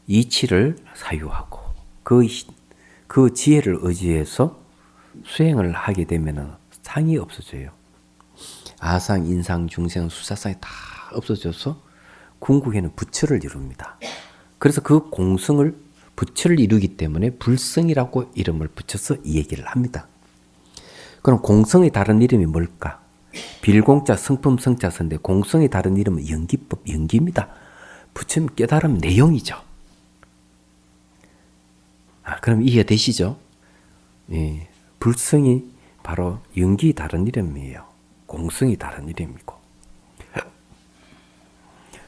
이치를 사유하고 그 지혜를 의지해서 수행을 하게 되면 상이 없어져요. 아상, 인상, 중생, 수사상이 다 없어져서 궁극에는 부처를 이룹니다. 그래서 그 공성을 부처를 이루기 때문에 불성이라고 이름을 붙여서 이 얘기를 합니다. 그럼 공성의 다른 이름이 뭘까? 빌공자, 성품, 성자, 선데 공성의 다른 이름은 연기법, 연기입니다. 부처님 깨달음 내용이죠. 그럼 이해되시죠? 예, 불성이 바로 연기 다른 이름이에요. 공성이 다른 이름이고.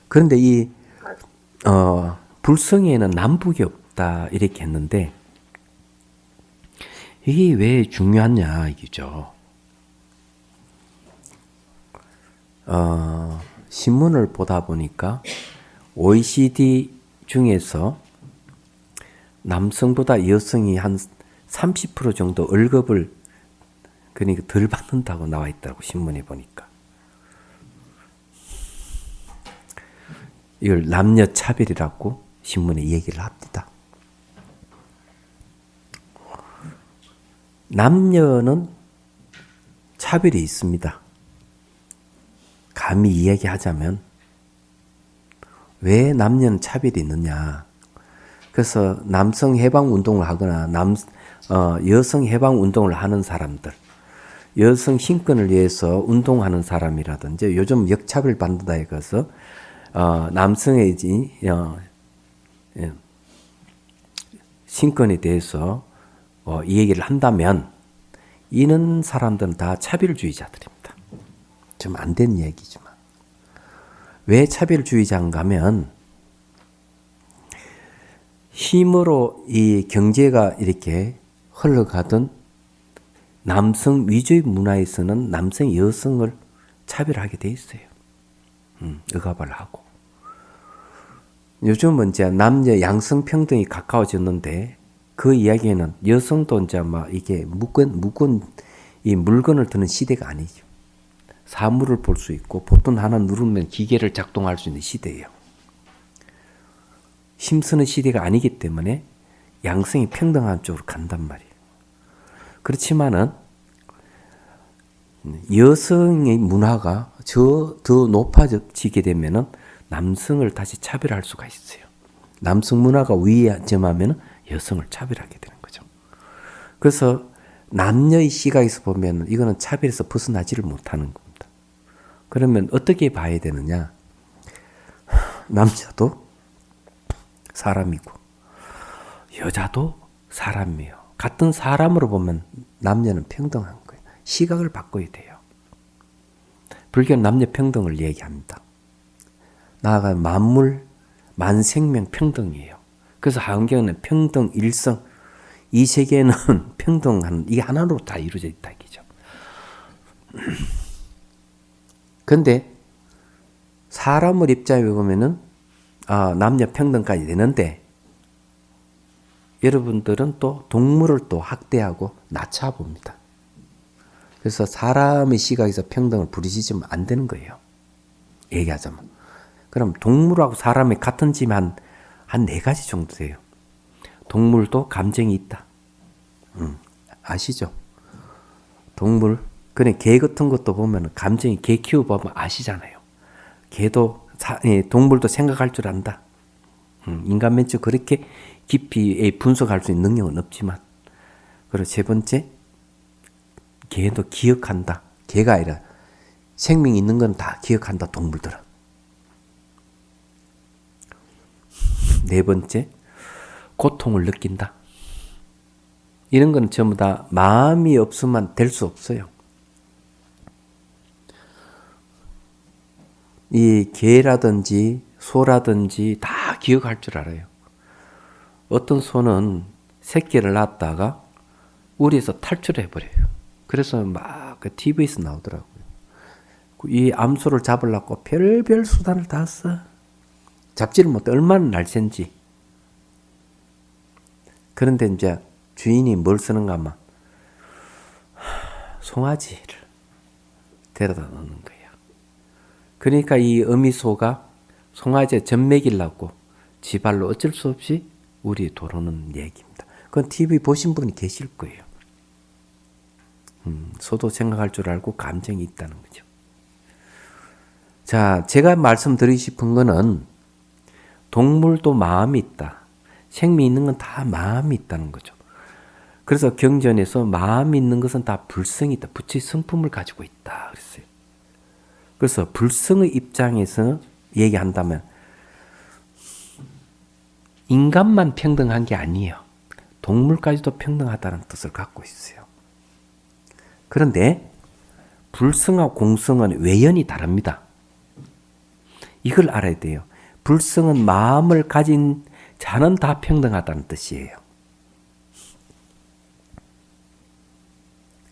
그런데 이 불성에는 남북이 없다 이렇게 했는데 이게 왜 중요하냐 이기죠. 신문을 보다 보니까 OECD 중에서 남성보다 여성이 한 30% 정도 월급을 그러니까 덜 받는다고 나와 있다고 신문에 보니까. 이걸 남녀 차별이라고 신문에 얘기를 합니다. 남녀는 차별이 있습니다. 감히 이야기하자면 왜 남녀는 차별이 있느냐. 그래서 남성 해방 운동을 하거나 여성 해방 운동을 하는 사람들, 여성 신권을 위해서 운동하는 사람이라든지 요즘 역차별 받는다 해서 남성의 신권에 대해서 이 얘기를 한다면 이런 사람들은 다 차별주의자들입니다. 좀 안 된 얘기지만 왜 차별주의자인가 하면 힘으로 이 경제가 이렇게 흘러가던 남성 위주의 문화에서는 남성 여성을 차별하게 돼 있어요. 억압을 하고. 요즘은 이제 남녀 양성 평등이 가까워졌는데 그 이야기에는 여성도 이제 막 이게 이 물건을 드는 시대가 아니죠. 사물을 볼 수 있고 버튼 하나 누르면 기계를 작동할 수 있는 시대예요. 힘쓰는 시대가 아니기 때문에 양성이 평등한 쪽으로 간단 말이에요. 그렇지만은 여성의 문화가 더 높아지게 되면은 남성을 다시 차별할 수가 있어요. 남성 문화가 위점하면 여성을 차별하게 되는 거죠. 그래서 남녀의 시각에서 보면 이거는 차별에서 벗어나지를 못하는 겁니다. 그러면 어떻게 봐야 되느냐? 남자도 사람이고 여자도 사람이에요. 같은 사람으로 보면 남녀는 평등한 거예요. 시각을 바꿔야 돼요. 불교는 남녀 평등을 얘기합니다. 나아가 만물, 만생명 평등이에요. 그래서 하은경은 평등, 일성, 이 세계는 평등한 이게 하나로 다 이루어져 있다 이죠. 그런데 사람을 입장에 보면은 남녀 평등까지 되는데 여러분들은 또 동물을 또 학대하고 낮춰 봅니다. 그래서 사람의 시각에서 평등을 부르짖으면 안 되는 거예요. 얘기하자면. 그럼 동물하고 사람이 같은 짐 한 4가지 정도 돼요. 동물도 감정이 있다. 아시죠? 동물, 그래 개 같은 것도 보면 감정이 개 키워보면 아시잖아요. 개도 동물도 생각할 줄 안다. 인간 멘트 그렇게 깊이 분석할 수 있는 능력은 없지만, 그리고 세 번째, 개도 기억한다. 개가 아니라 생명이 있는 건 다 기억한다. 동물들은. 네 번째, 고통을 느낀다. 이런 건 전부 다 마음이 없으면 될 수 없어요. 이 개라든지 소라든지 다 기억할 줄 알아요. 어떤 소는 새끼를 낳았다가 우리에서 탈출해버려요. 그래서 막 TV에서 나오더라고요. 이 암소를 잡으려고 별별 수단을 다 써. 잡지를 못해. 얼마나 날쌘지. 그런데 이제 주인이 뭘 쓰는가 하면 송아지를 데려다 놓는 거예요. 그러니까 이 어미소가 송아지에 젖 먹이려고 지 발로 어쩔 수 없이 우리에 들어오는 얘기입니다. 그건 TV 보신 분이 계실 거예요. 소도 생각할 줄 알고 감정이 있다는 거죠. 자, 제가 말씀드리고 싶은 거는 동물도 마음이 있다. 생命있는 건 다 마음이 있다는 거죠. 그래서 경전에서 마음이 있는 것은 다 불성이 있다. 부처의 성품을 가지고 있다. 그랬어요. 그래서 불성의 입장에서 얘기한다면 인간만 평등한 게 아니에요. 동물까지도 평등하다는 뜻을 갖고 있어요. 그런데 불성하고 공성은 외연이 다릅니다. 이걸 알아야 돼요. 불성은 마음을 가진 자는 다 평등하다는 뜻이에요.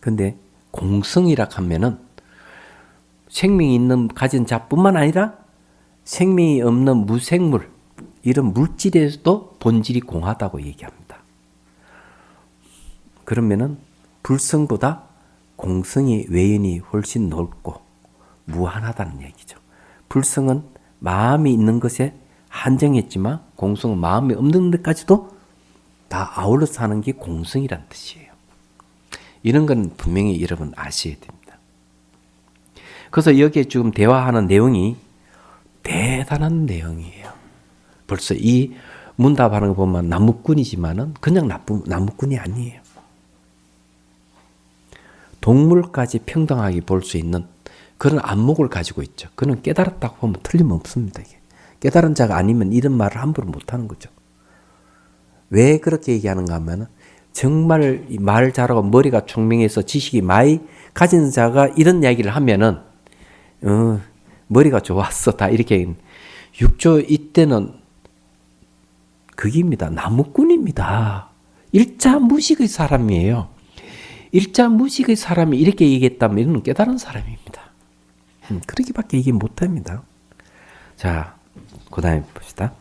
근데 공성이라 하면은 생명이 있는 가진 자뿐만 아니라 생명이 없는 무생물, 이런 물질에서도 본질이 공하다고 얘기합니다. 그러면은 불성보다 공성의 외연이 훨씬 넓고 무한하다는 얘기죠. 불성은 마음이 있는 것에 한정했지만 공성은 마음이 없는 데까지도 다 아울러 사는 게 공성이란 뜻이에요. 이런 건 분명히 여러분 아셔야 됩니다. 그래서 여기에 지금 대화하는 내용이 대단한 내용이에요. 벌써 이 문답하는 거 보면 나무꾼이지만은 그냥 나무꾼이 아니에요. 동물까지 평등하게 볼 수 있는 그런 안목을 가지고 있죠. 그는 깨달았다고 보면 틀림없습니다. 이게. 깨달은 자가 아니면 이런 말을 함부로 못하는 거죠. 왜 그렇게 얘기하는가 하면 정말 말 잘하고 머리가 총명해서 지식이 많이 가진 자가 이런 이야기를 하면은 머리가 좋았어 다 이렇게 육조 이때는 그깁니다. 나무꾼입니다. 일자무식의 사람이에요. 일자무식의 사람이 이렇게 얘기했다면 이는 깨달은 사람입니다. 그렇게밖에 얘기 못합니다. 자, 그 다음에 봅시다.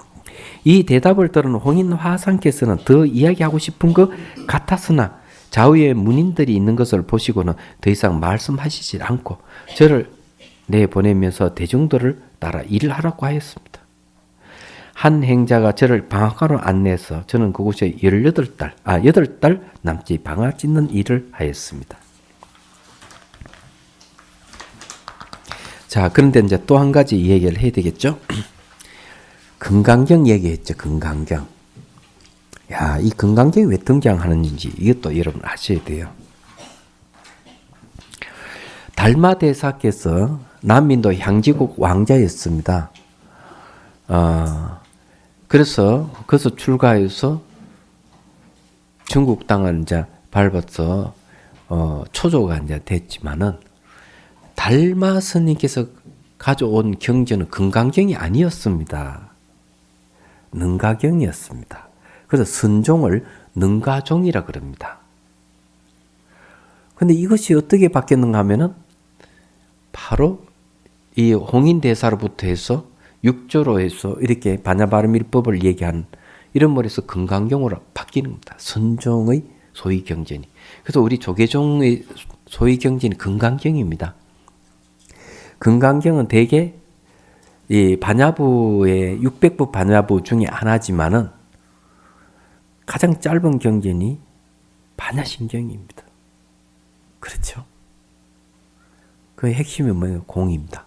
이 대답을 들은 홍인화상께서는 더 이야기하고 싶은 것 같았으나 좌우에 문인들이 있는 것을 보시고는 더 이상 말씀하시지 않고 저를 내보내면서 대중들을 따라 일을 하라고 하였습니다. 한 행자가 저를 방앗간으로 안내해서 저는 그곳에 8달 남짓 방아 찢는 일을 하였습니다. 자, 그런데 이제 또 한 가지 얘기를 해야 되겠죠? 금강경 얘기했죠. 금강경. 야, 이 금강경이 왜 등장하는지 이것도 여러분 아셔야 돼요. 달마대사께서 남민도 향지국 왕자였습니다. 그래서 거기서 출가해서 중국 땅을 이제 밟아서 초조가 이제 됐지만은 달마 스님께서 가져온 경전은 금강경이 아니었습니다. 능가경이었습니다. 그래서 선종을 능가종이라 그럽니다. 근데 이것이 어떻게 바뀌었는가 하면은 바로 이 홍인대사로부터 해서 육조로 해서 이렇게 반야바르밀법을 얘기한 이런 머리에서 금강경으로 바뀌는 겁니다. 선종의 소위 경전이. 그래서 우리 조계종의 소위 경전이 금강경입니다. 금강경은 대개 이 반야부의 600부 반야부 중에 하나지만은 가장 짧은 경전이 반야심경입니다. 그렇죠? 그 핵심이 뭐예요? 공입니다.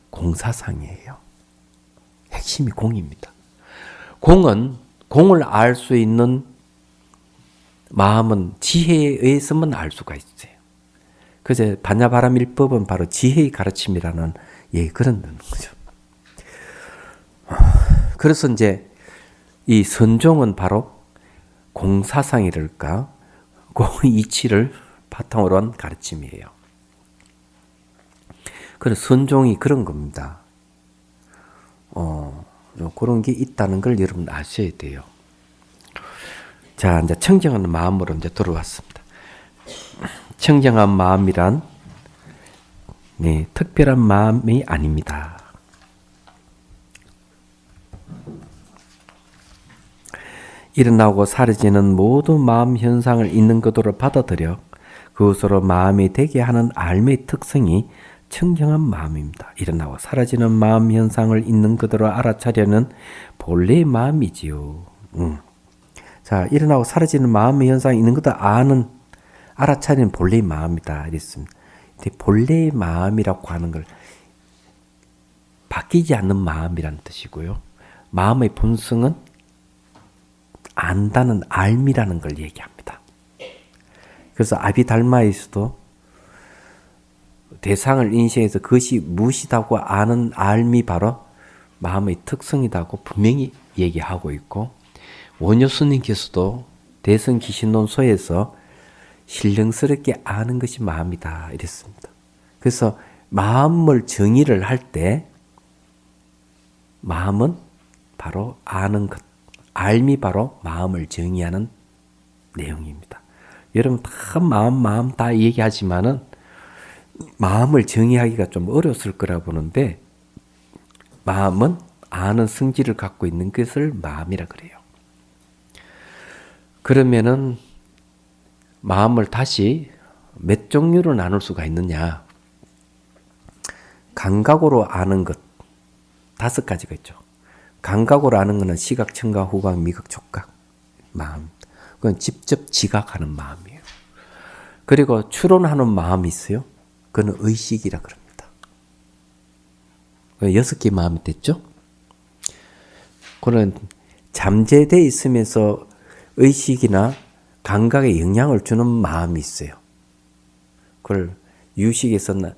공사상이에요. 핵심이 공입니다. 공을 알 수 있는 마음은 지혜에 의해서만 알 수가 있어요. 그래서 반야바라밀법은 바로 지혜의 가르침이라는 그런 거죠. 그래서 이제 이 선종은 바로 공사상이랄까, 공이치를 바탕으로 한 가르침이에요. 그래서 선종이 그런 겁니다. 그런 게 있다는 걸 여러분 아셔야 돼요. 자, 이제 청정한 마음으로 이제 들어왔습니다. 청정한 마음이란 특별한 마음이 아닙니다. 일어나고 사라지는 모든 마음 현상을 있는 것으로 받아들여 그것으로 마음이 되게 하는 알매의 특성이 청정한 마음입니다. 일어나고 사라지는 마음 현상을 있는 그대로 알아차려는 본래의 마음이지요. 자, 일어나고 사라지는 마음의 현상이 있는 그대로 알아차리는 본래의 마음이다. 이랬습니다. 본래의 마음이라고 하는 걸 바뀌지 않는 마음이란 뜻이고요. 마음의 본성은 안다는 알미라는 걸 얘기합니다. 그래서 아비달마에서도 대상을 인식해서 그것이 무엇이다고 아는 알미 바로 마음의 특성이라고 분명히 얘기하고 있고, 원효 스님께서도 대성기신론서에서 신령스럽게 아는 것이 마음이다 이랬습니다. 그래서 마음을 정의를 할 때 마음은 바로 아는 것, 알미 바로 마음을 정의하는 내용입니다. 여러분 다 마음 다 얘기하지만은 마음을 정의하기가 좀 어려웠을 거라 보는데, 마음은 아는 성질을 갖고 있는 것을 마음이라 그래요. 그러면은 마음을 다시 몇 종류로 나눌 수가 있느냐? 감각으로 아는 것 5가지가 있죠. 감각으로 아는 것은 시각, 청각, 후각, 미각, 촉각, 마음. 그건 직접 지각하는 마음이에요. 그리고 추론하는 마음이 있어요. 그건 의식이라 그럽니다. 6개의 마음이 됐죠? 그는 잠재되어 있으면서 의식이나 감각에 영향을 주는 마음이 있어요. 그걸 유식에서는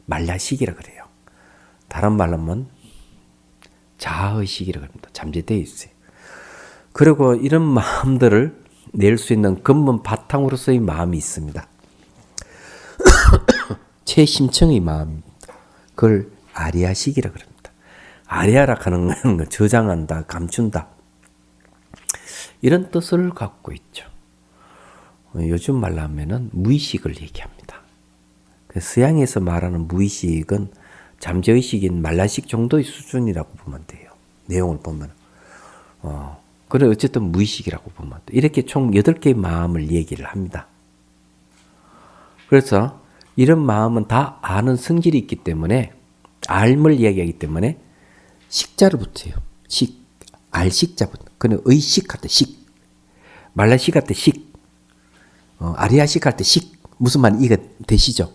말야식이라 그래요. 다른 말로 하면 자아의식이라 합니다. 잠재되어 있어요. 그리고 이런 마음들을 낼 수 있는 근본 바탕으로서의 마음이 있습니다. 최심층의 마음입니다. 그걸 아리아식이라 그럽니다. 아리아라 하는 건 저장한다, 감춘다. 이런 뜻을 갖고 있죠. 요즘 말로 하면은 무의식을 얘기합니다. 서양에서 말하는 무의식은 잠재의식인 말라식 정도의 수준이라고 보면 돼요. 내용을 보면. 그래 어쨌든 무의식이라고 보면 돼. 이렇게 총 8개의 마음을 얘기를 합니다. 그래서 이런 마음은 다 아는 성질이 있기 때문에, 알을 이야기하기 때문에 식자를 붙여요. 식, 알식자부터. 그는 의식 할 때 식, 말라식 할 때 식, 아리아식 할 때 식. 무슨 말 이해가 되시죠?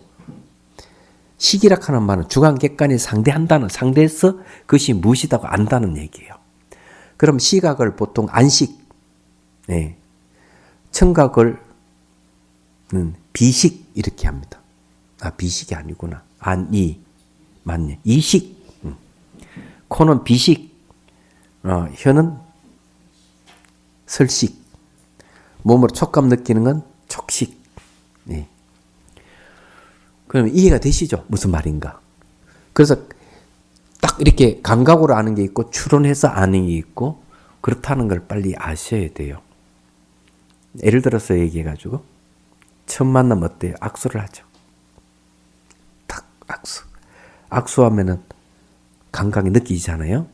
식이라 하는 말은 주관객관이 상대한다는, 상대해서 그것이 무엇이다고 안다는 얘기예요. 그럼 시각을 보통 안식, 네. 청각을 비식 이렇게 합니다. 비식이 아니구나. 안이 맞네. 이식. 코는 비식, 혀는 설식, 몸으로 촉감 느끼는 건 촉식. 네. 그럼 이해가 되시죠? 무슨 말인가? 그래서 딱 이렇게 감각으로 아는 게 있고 추론해서 아는 게 있고 그렇다는 걸 빨리 아셔야 돼요. 예를 들어서 얘기해가지고 처음 만나면 어때요? 악수를 하죠. 딱 악수. 악수하면은 감각이 느끼잖아요.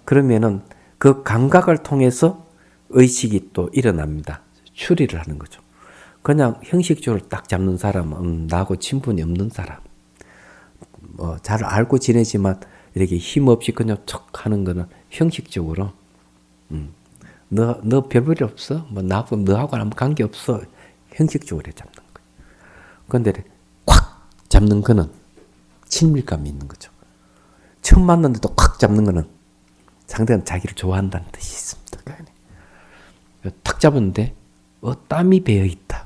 그러면은 그 감각을 통해서 의식이 또 일어납니다. 추리를 하는 거죠. 그냥 형식적으로 딱 잡는 사람은 나하고 친분이 없는 사람. 잘 알고 지내지만 이렇게 힘없이 그냥 척 하는 거는 형식적으로 너 별볼일 없어? 너하고 아무 관계 없어. 형식적으로 잡는 거예요. 그런데 콱 잡는 거는 친밀감이 있는 거죠. 처음 만났는데도 콱 잡는 거는 상대가 자기를 좋아한다는 뜻이 있습니다. 탁 잡았는데 땀이 배어 있다.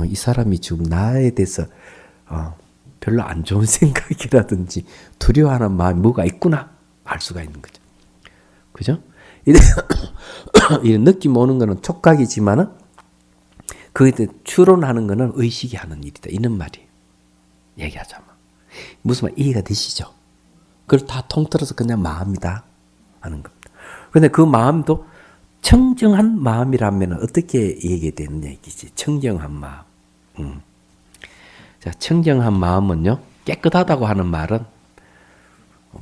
이 사람이 지금 나에 대해서 별로 안 좋은 생각이라든지 두려워하는 마음이 뭐가 있구나 알 수가 있는 거죠. 그죠? 이런 느낌 오는 거는 촉각이지만은 그에 추론하는 거는 의식이 하는 일이다. 이런 말이 얘기하자면 무슨 말 이해가 되시죠? 그걸 다 통틀어서 그냥 마음이다 하는 겁니다. 그런데 그 마음도 청정한 마음이라면 어떻게 얘기되는 얘기지? 청정한 마음. 자, 청정한 마음은요, 깨끗하다고 하는 말은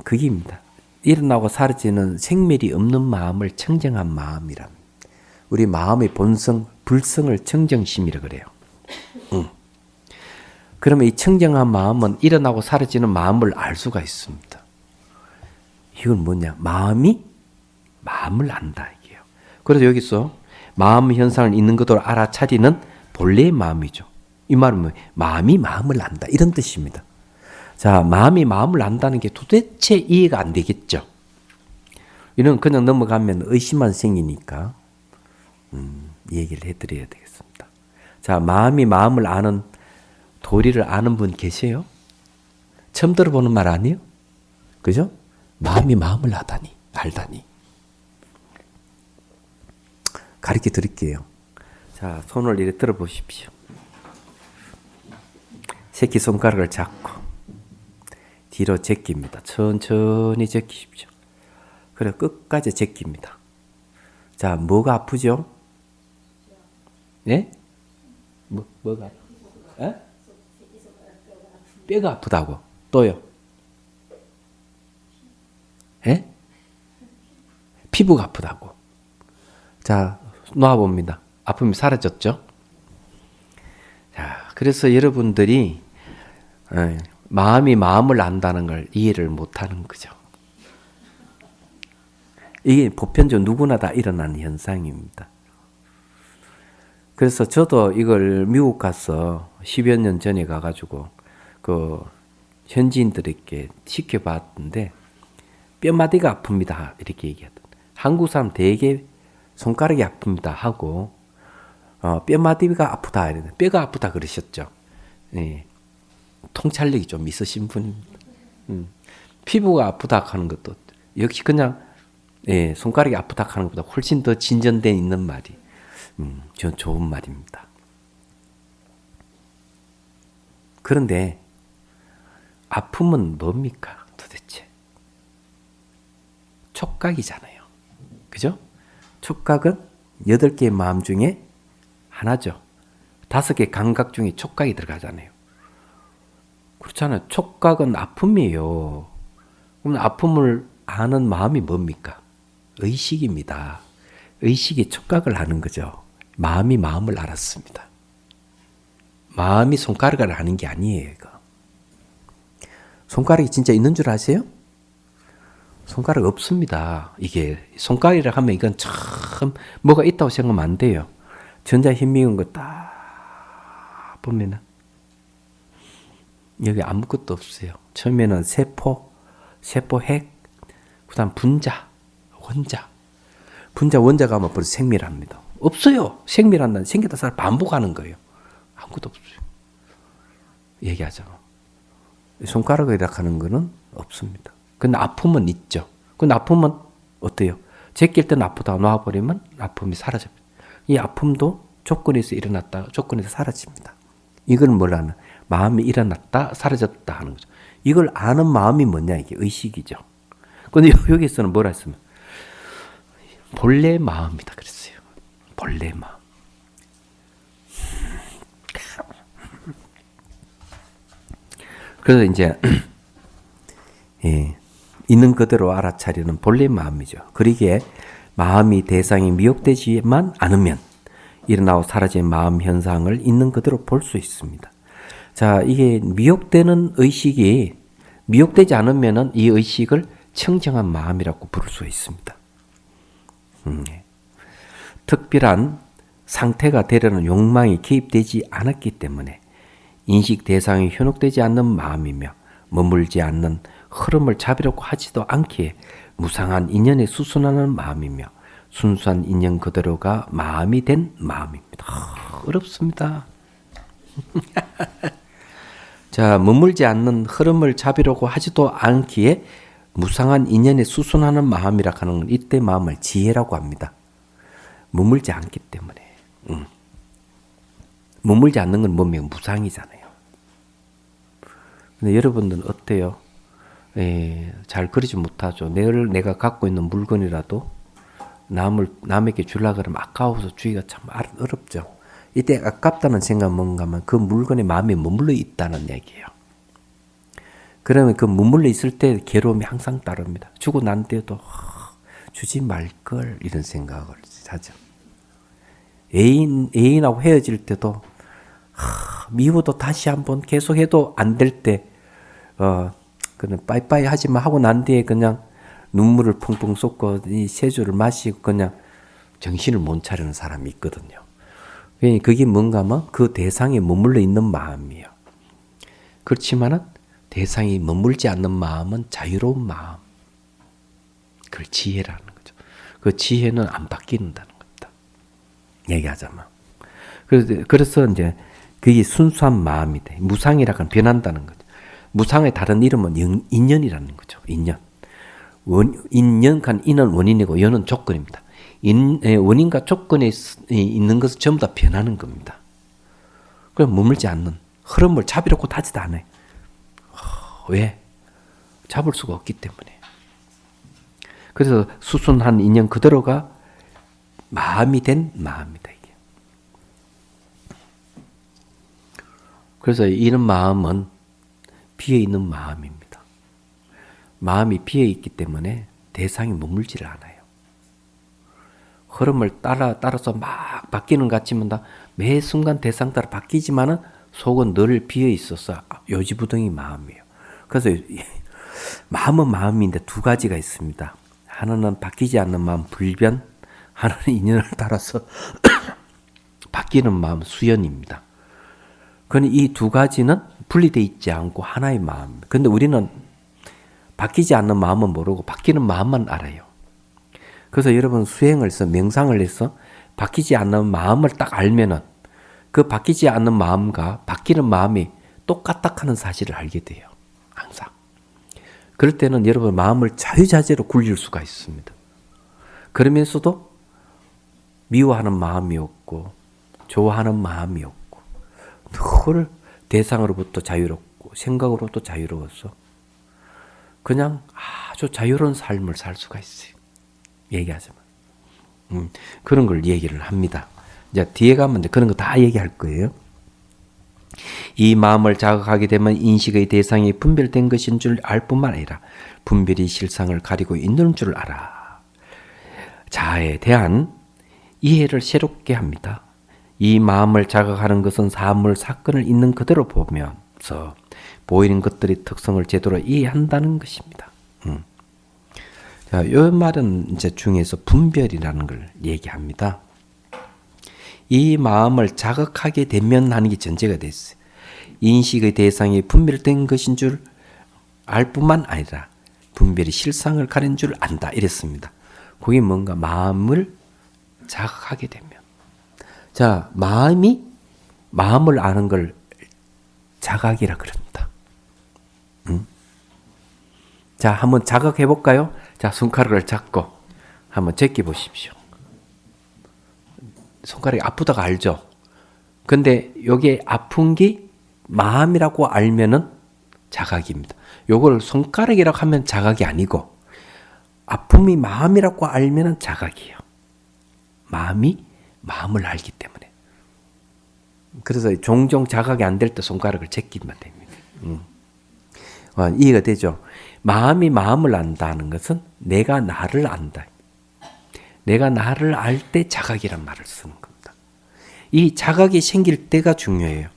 그게입니다. 일어나고 사라지는 생멸이 없는 마음을 청정한 마음이랍니다. 우리 마음의 본성, 불성을 청정심이라 그래요. 그러면 이 청정한 마음은 일어나고 사라지는 마음을 알 수가 있습니다. 이건 뭐냐? 마음이 마음을 안다 이게요. 그래서 여기서 마음 현상을 있는 것으로 알아차리는 본래의 마음이죠. 이 말은 뭐 마음이 마음을 안다 이런 뜻입니다. 자, 마음이 마음을 안다는 게 도대체 이해가 안 되겠죠. 이런 그냥 넘어가면 의심만 생기니까 얘기를 해드려야 되겠습니다. 자, 마음이 마음을 아는 도리를 아는 분 계세요? 처음 들어보는 말 아니에요? 그죠? 마음이 마음을 알다니. 가르쳐 드릴게요. 자, 손을 이렇게 들어 보십시오. 새끼손가락을 잡고 뒤로 제낍니다. 천천히 제끼십시오. 그래 끝까지 제낍니다. 자, 뭐가 아프죠? 네? 뭐가 아파? 에? 뼈가 아프다고. 또요? 에? 피부가 아프다고. 자, 놓아봅니다. 아픔이 사라졌죠? 자, 그래서 여러분들이 마음이 마음을 안다는 걸 이해를 못하는 거죠. 이게 보편적으로 누구나 다 일어나는 현상입니다. 그래서 저도 이걸 미국 가서 10여 년 전에 가가지고 그 현지인들에게 시켜봤는데 뼈마디가 아픕니다 이렇게 얘기하던. 한국 사람 되게 손가락이 아픕니다 하고 뼈마디가 아프다 이랬는데 뼈가 아프다 그러셨죠. 네. 통찰력이 좀 있으신 분입니다. 피부가 아프다 하는 것도 역시 그냥 손가락이 아프다 하는 것보다 훨씬 더 진전돼 있는 말이 전 좋은 말입니다. 그런데 아픔은 뭡니까 도대체? 촉각이잖아요. 그죠? 촉각은 8개의 마음 중에 하나죠. 5개 감각 중에 촉각이 들어가잖아요. 그렇잖아요. 촉각은 아픔이에요. 그럼 아픔을 아는 마음이 뭡니까? 의식입니다. 의식이 촉각을 아는 거죠. 마음이 마음을 알았습니다. 마음이 손가락을 아는 게 아니에요. 이거. 손가락이 진짜 있는 줄 아세요? 손가락 없습니다. 이게 손가락이라 하면 이건 참 뭐가 있다고 생각하면 안 돼요. 전자현미경 거 딱 보면은 여기 아무것도 없어요. 처음에는 세포 핵, 그다음 분자, 원자. 분자, 원자가 하면 벌써 생밀합니다. 없어요. 생밀한다는 생겼다 살 반복하는 거예요. 아무것도 없어요. 얘기하죠. 손가락이라 하는 거는 없습니다. 근데 아픔은 있죠. 근데 아픔은 어때요? 제낄 때는 아프다 놔버리면 아픔이 사라집니다. 이 아픔도 조건에서 일어났다, 조건에서 사라집니다. 이걸 뭘 아는? 마음이 일어났다, 사라졌다 하는 거죠. 이걸 아는 마음이 뭐냐? 이게 의식이죠. 근데 여기서는 뭐라 했으면? 본래 마음이다 그랬어요. 본래 마음. 그래서 이제 있는 그대로 알아차리는 본래 마음이죠. 그러기에 마음이 대상이 미혹되지만 않으면 일어나고 사라진 마음 현상을 있는 그대로 볼 수 있습니다. 자, 이게 미혹되는 의식이 미혹되지 않으면은 이 의식을 청정한 마음이라고 부를 수 있습니다. 특별한 상태가 되려는 욕망이 개입되지 않았기 때문에 인식 대상이 현혹되지 않는 마음이며 머물지 않는 흐름을 잡으려고 하지도 않기에 무상한 인연에 수순하는 마음이며 순수한 인연 그대로가 마음이 된 마음입니다. 어렵습니다. 자, 머물지 않는 흐름을 잡으려고 하지도 않기에 무상한 인연에 수순하는 마음이라 하는 건 이때 마음을 지혜라고 합니다. 머물지 않기 때문에. 머물지 않는 건 뭐면 무상이잖아요. 근데 여러분들은 어때요? 잘 그리지 못하죠. 내가 갖고 있는 물건이라도 남에게 주려고 하면 아까워서 주기가 참 어렵죠. 이때 아깝다는 생각은 뭔가 하면 그 물건에 마음이 머물러 있다는 얘기예요. 그러면 그 머물러 있을 때 괴로움이 항상 따릅니다. 주고 난 때도 주지 말걸 이런 생각을 하죠. 애인하고 헤어질 때도 미워도 다시 한번 계속해도 안 될 때, 그냥 빠이빠이 하지마 하고 난 뒤에 그냥 눈물을 펑펑 쏟고 이 세주를 마시고 그냥 정신을 못 차리는 사람이 있거든요. 그게 뭔가 하면 그 대상에 머물러 있는 마음이에요. 그렇지만은 대상이 머물지 않는 마음은 자유로운 마음. 그걸 지혜라는 거죠. 그 지혜는 안 바뀐다는 겁니다. 얘기하자면. 그래서 이제 그게 순수한 마음이 돼. 무상이라고 하면 변한다는 거죠. 무상의 다른 이름은 인연이라는 거죠. 인연. 인연, 인은 원인이고 연은 조건입니다. 원인과 조건에 있는 것은 전부 다 변하는 겁니다. 그럼 머물지 않는 흐름을 잡으려고 하지도 않아요. 왜? 잡을 수가 없기 때문에. 그래서 수순한 인연 그대로가 마음이 된 마음이다. 이게. 그래서 이런 마음은 비어있는 마음입니다. 마음이 비어있기 때문에 대상이 머물지를 않아요. 흐름을 따라서 막 바뀌는 것 같지만 매 순간 대상 따라 바뀌지만은 속은 늘 비어 있어서 요지부동이 마음이에요. 그래서 마음은 마음인데 두 가지가 있습니다. 하나는 바뀌지 않는 마음 불변, 하나는 인연을 따라서 바뀌는 마음 수연입니다. 그러니 이 두 가지는 분리되어 있지 않고 하나의 마음. 근데 우리는 바뀌지 않는 마음은 모르고 바뀌는 마음만 알아요. 그래서 여러분 수행을 해서 명상을 해서 바뀌지 않는 마음을 딱 알면은 그 바뀌지 않는 마음과 바뀌는 마음이 똑같다 하는 사실을 알게 돼요. 항상. 그럴 때는 여러분 마음을 자유자재로 굴릴 수가 있습니다. 그러면서도 미워하는 마음이 없고 좋아하는 마음이 없고 늘 대상으로부터 자유롭고 생각으로부터 자유로워서 그냥 아주 자유로운 삶을 살 수가 있어요. 얘기하자면. 그런 걸 얘기를 합니다. 이제 뒤에 가면 이제 그런 거 다 얘기할 거예요. 이 마음을 자극하게 되면 인식의 대상이 분별된 것인 줄 알 뿐만 아니라 분별이 실상을 가리고 있는 줄 알아. 자아에 대한 이해를 새롭게 합니다. 이 마음을 자극하는 것은 사물, 사건을 있는 그대로 보면서 보이는 것들의 특성을 제대로 이해한다는 것입니다. 자, 이 말은 이제 중에서 분별이라는 걸 얘기합니다. 이 마음을 자극하게 되면 하는 게 전제가 됐어요. 인식의 대상이 분별된 것인 줄 알 뿐만 아니라 분별이 실상을 가린 줄 안다. 이랬습니다. 그게 뭔가 마음을 자극하게 되면. 자, 마음을 아는 걸 자각이라 그럽니다. 자, 한번 자각해 볼까요? 자, 손가락을 잡고 한번 제껴 보십시오. 손가락이 아프다가 알죠? 근데 여기에 아픈 게 마음이라고 알면은 자각입니다. 요걸 손가락이라고 하면 자각이 아니고 아픔이 마음이라고 알면은 자각이에요. 마음이 마음을 알기 때문에. 그래서 종종 자각이 안 될 때 손가락을 제끼면 됩니다. 이해가 되죠? 마음이 마음을 안다는 것은 내가 나를 안다. 내가 나를 알 때 자각이란 말을 쓰는 겁니다. 이 자각이 생길 때가 중요해요.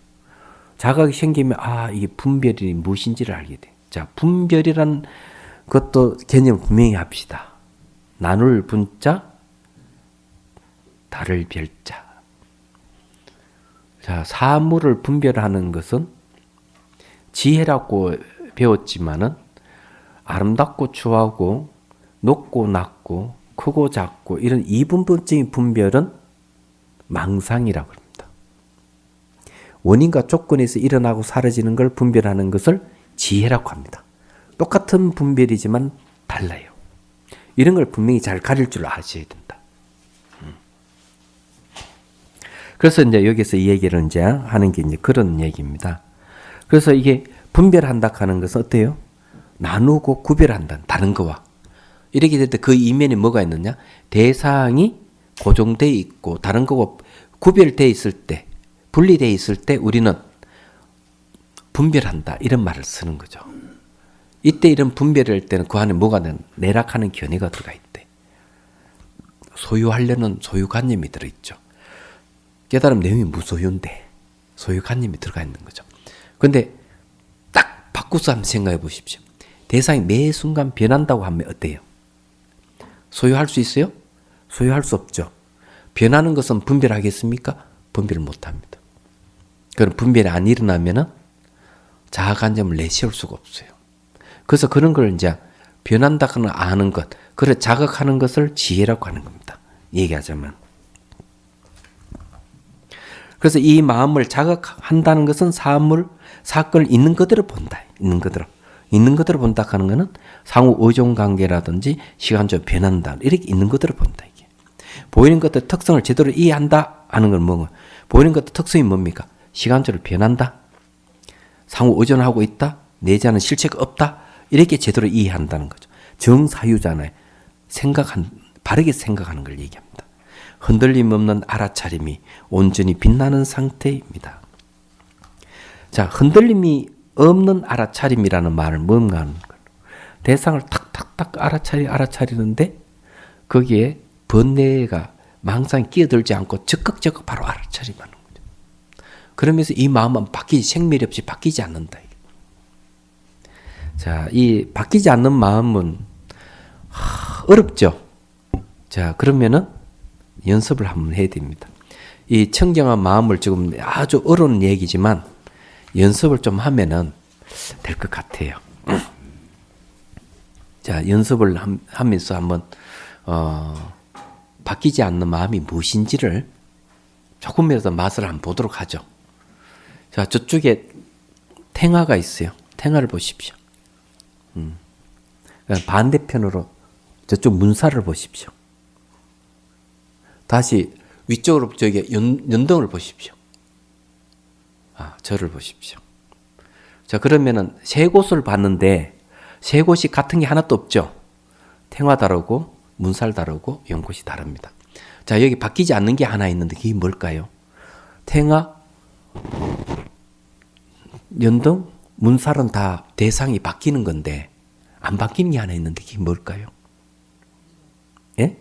자각이 생기면 이게 분별이 무엇인지를 알게 돼. 자, 분별이란 것도 개념을 분명히 합시다. 나눌 분자, 다를 별자. 자, 사물을 분별하는 것은 지혜라고 배웠지만은 아름답고 추하고 높고 낮고 크고 작고 이런 이분법적인 분별은 망상이라고 합니다. 원인과 조건에서 일어나고 사라지는 걸 분별하는 것을 지혜라고 합니다. 똑같은 분별이지만 달라요. 이런 걸 분명히 잘 가릴 줄 아셔야 된다. 그래서 이제 여기서 이 얘기를 이제 하는 게 이제 그런 얘기입니다. 그래서 이게 분별한다 하는 것은 어때요? 나누고 구별한다. 다른 거와. 이렇게 될 때 그 이면에 뭐가 있느냐? 대상이 고정되어 있고 다른 거와 구별되어 있을 때, 분리되어 있을 때 우리는 분별한다. 이런 말을 쓰는 거죠. 이때 이런 분별할 때는 그 안에 뭐가 내락하는 견해가 들어가 있대. 소유하려는 소유관념이 들어있죠. 깨달음 내용이 무소유인데 소유관념이 들어가 있는 거죠. 근데 딱 바꾸서 한번 생각해 보십시오. 대상이 매 순간 변한다고 하면 어때요? 소유할 수 있어요? 소유할 수 없죠. 변하는 것은 분별하겠습니까? 분별을 못합니다. 그럼 분별이 안 일어나면은 자아관념을 내세울 수가 없어요. 그래서 그런 걸 이제 변한다거나 아는 것, 그래 자각하는 것을 지혜라고 하는 겁니다. 얘기하자면. 그래서 이 마음을 자각한다는 것은 사건을 있는 그대로 본다. 있는 그대로. 있는 그대로 본다 하는 것은 상호 의존 관계라든지 시간적으로 변한다. 이렇게 있는 그대로 본다. 이게. 보이는 것들 특성을 제대로 이해한다 하는 건 뭐고? 보이는 것들 특성이 뭡니까? 시간적으로 변한다. 상호 의존하고 있다. 내재하는 실체가 없다. 이렇게 제대로 이해한다는 거죠. 정사유잖아요. 바르게 생각하는 걸 얘기합니다. 흔들림 없는 알아차림이 온전히 빛나는 상태입니다. 자, 흔들림이 없는 알아차림이라는 말을 뭔가 하는 거예요. 대상을 탁탁탁 알아차리는데 거기에 번뇌가 망상이 끼어들지 않고 적극적으로 바로 알아차림하는 거죠. 그러면서 이 마음은 생멸이 없이 바뀌지 않는다. 자, 이 바뀌지 않는 마음은 어렵죠. 자, 그러면은 연습을 한번 해야 됩니다. 이 청정한 마음을 지금 아주 어려운 얘기지만 연습을 좀 하면은 될 것 같아요. 자, 연습을 하면서 한번 바뀌지 않는 마음이 무엇인지를 조금이라도 맛을 한번 보도록 하죠. 자, 저쪽에 탱화가 있어요. 탱화를 보십시오. 반대편으로 저쪽 문사를 보십시오. 다시 위쪽으로 저기 연등을 보십시오. 저를 보십시오. 자, 그러면은 세 곳을 봤는데 세 곳이 같은 게 하나도 없죠. 탱화 다르고 문살 다르고 연곳이 다릅니다. 자, 여기 바뀌지 않는 게 하나 있는데 그게 뭘까요? 탱화, 연등, 문살은 다 대상이 바뀌는 건데 안 바뀌는 게 하나 있는데 그게 뭘까요? 예?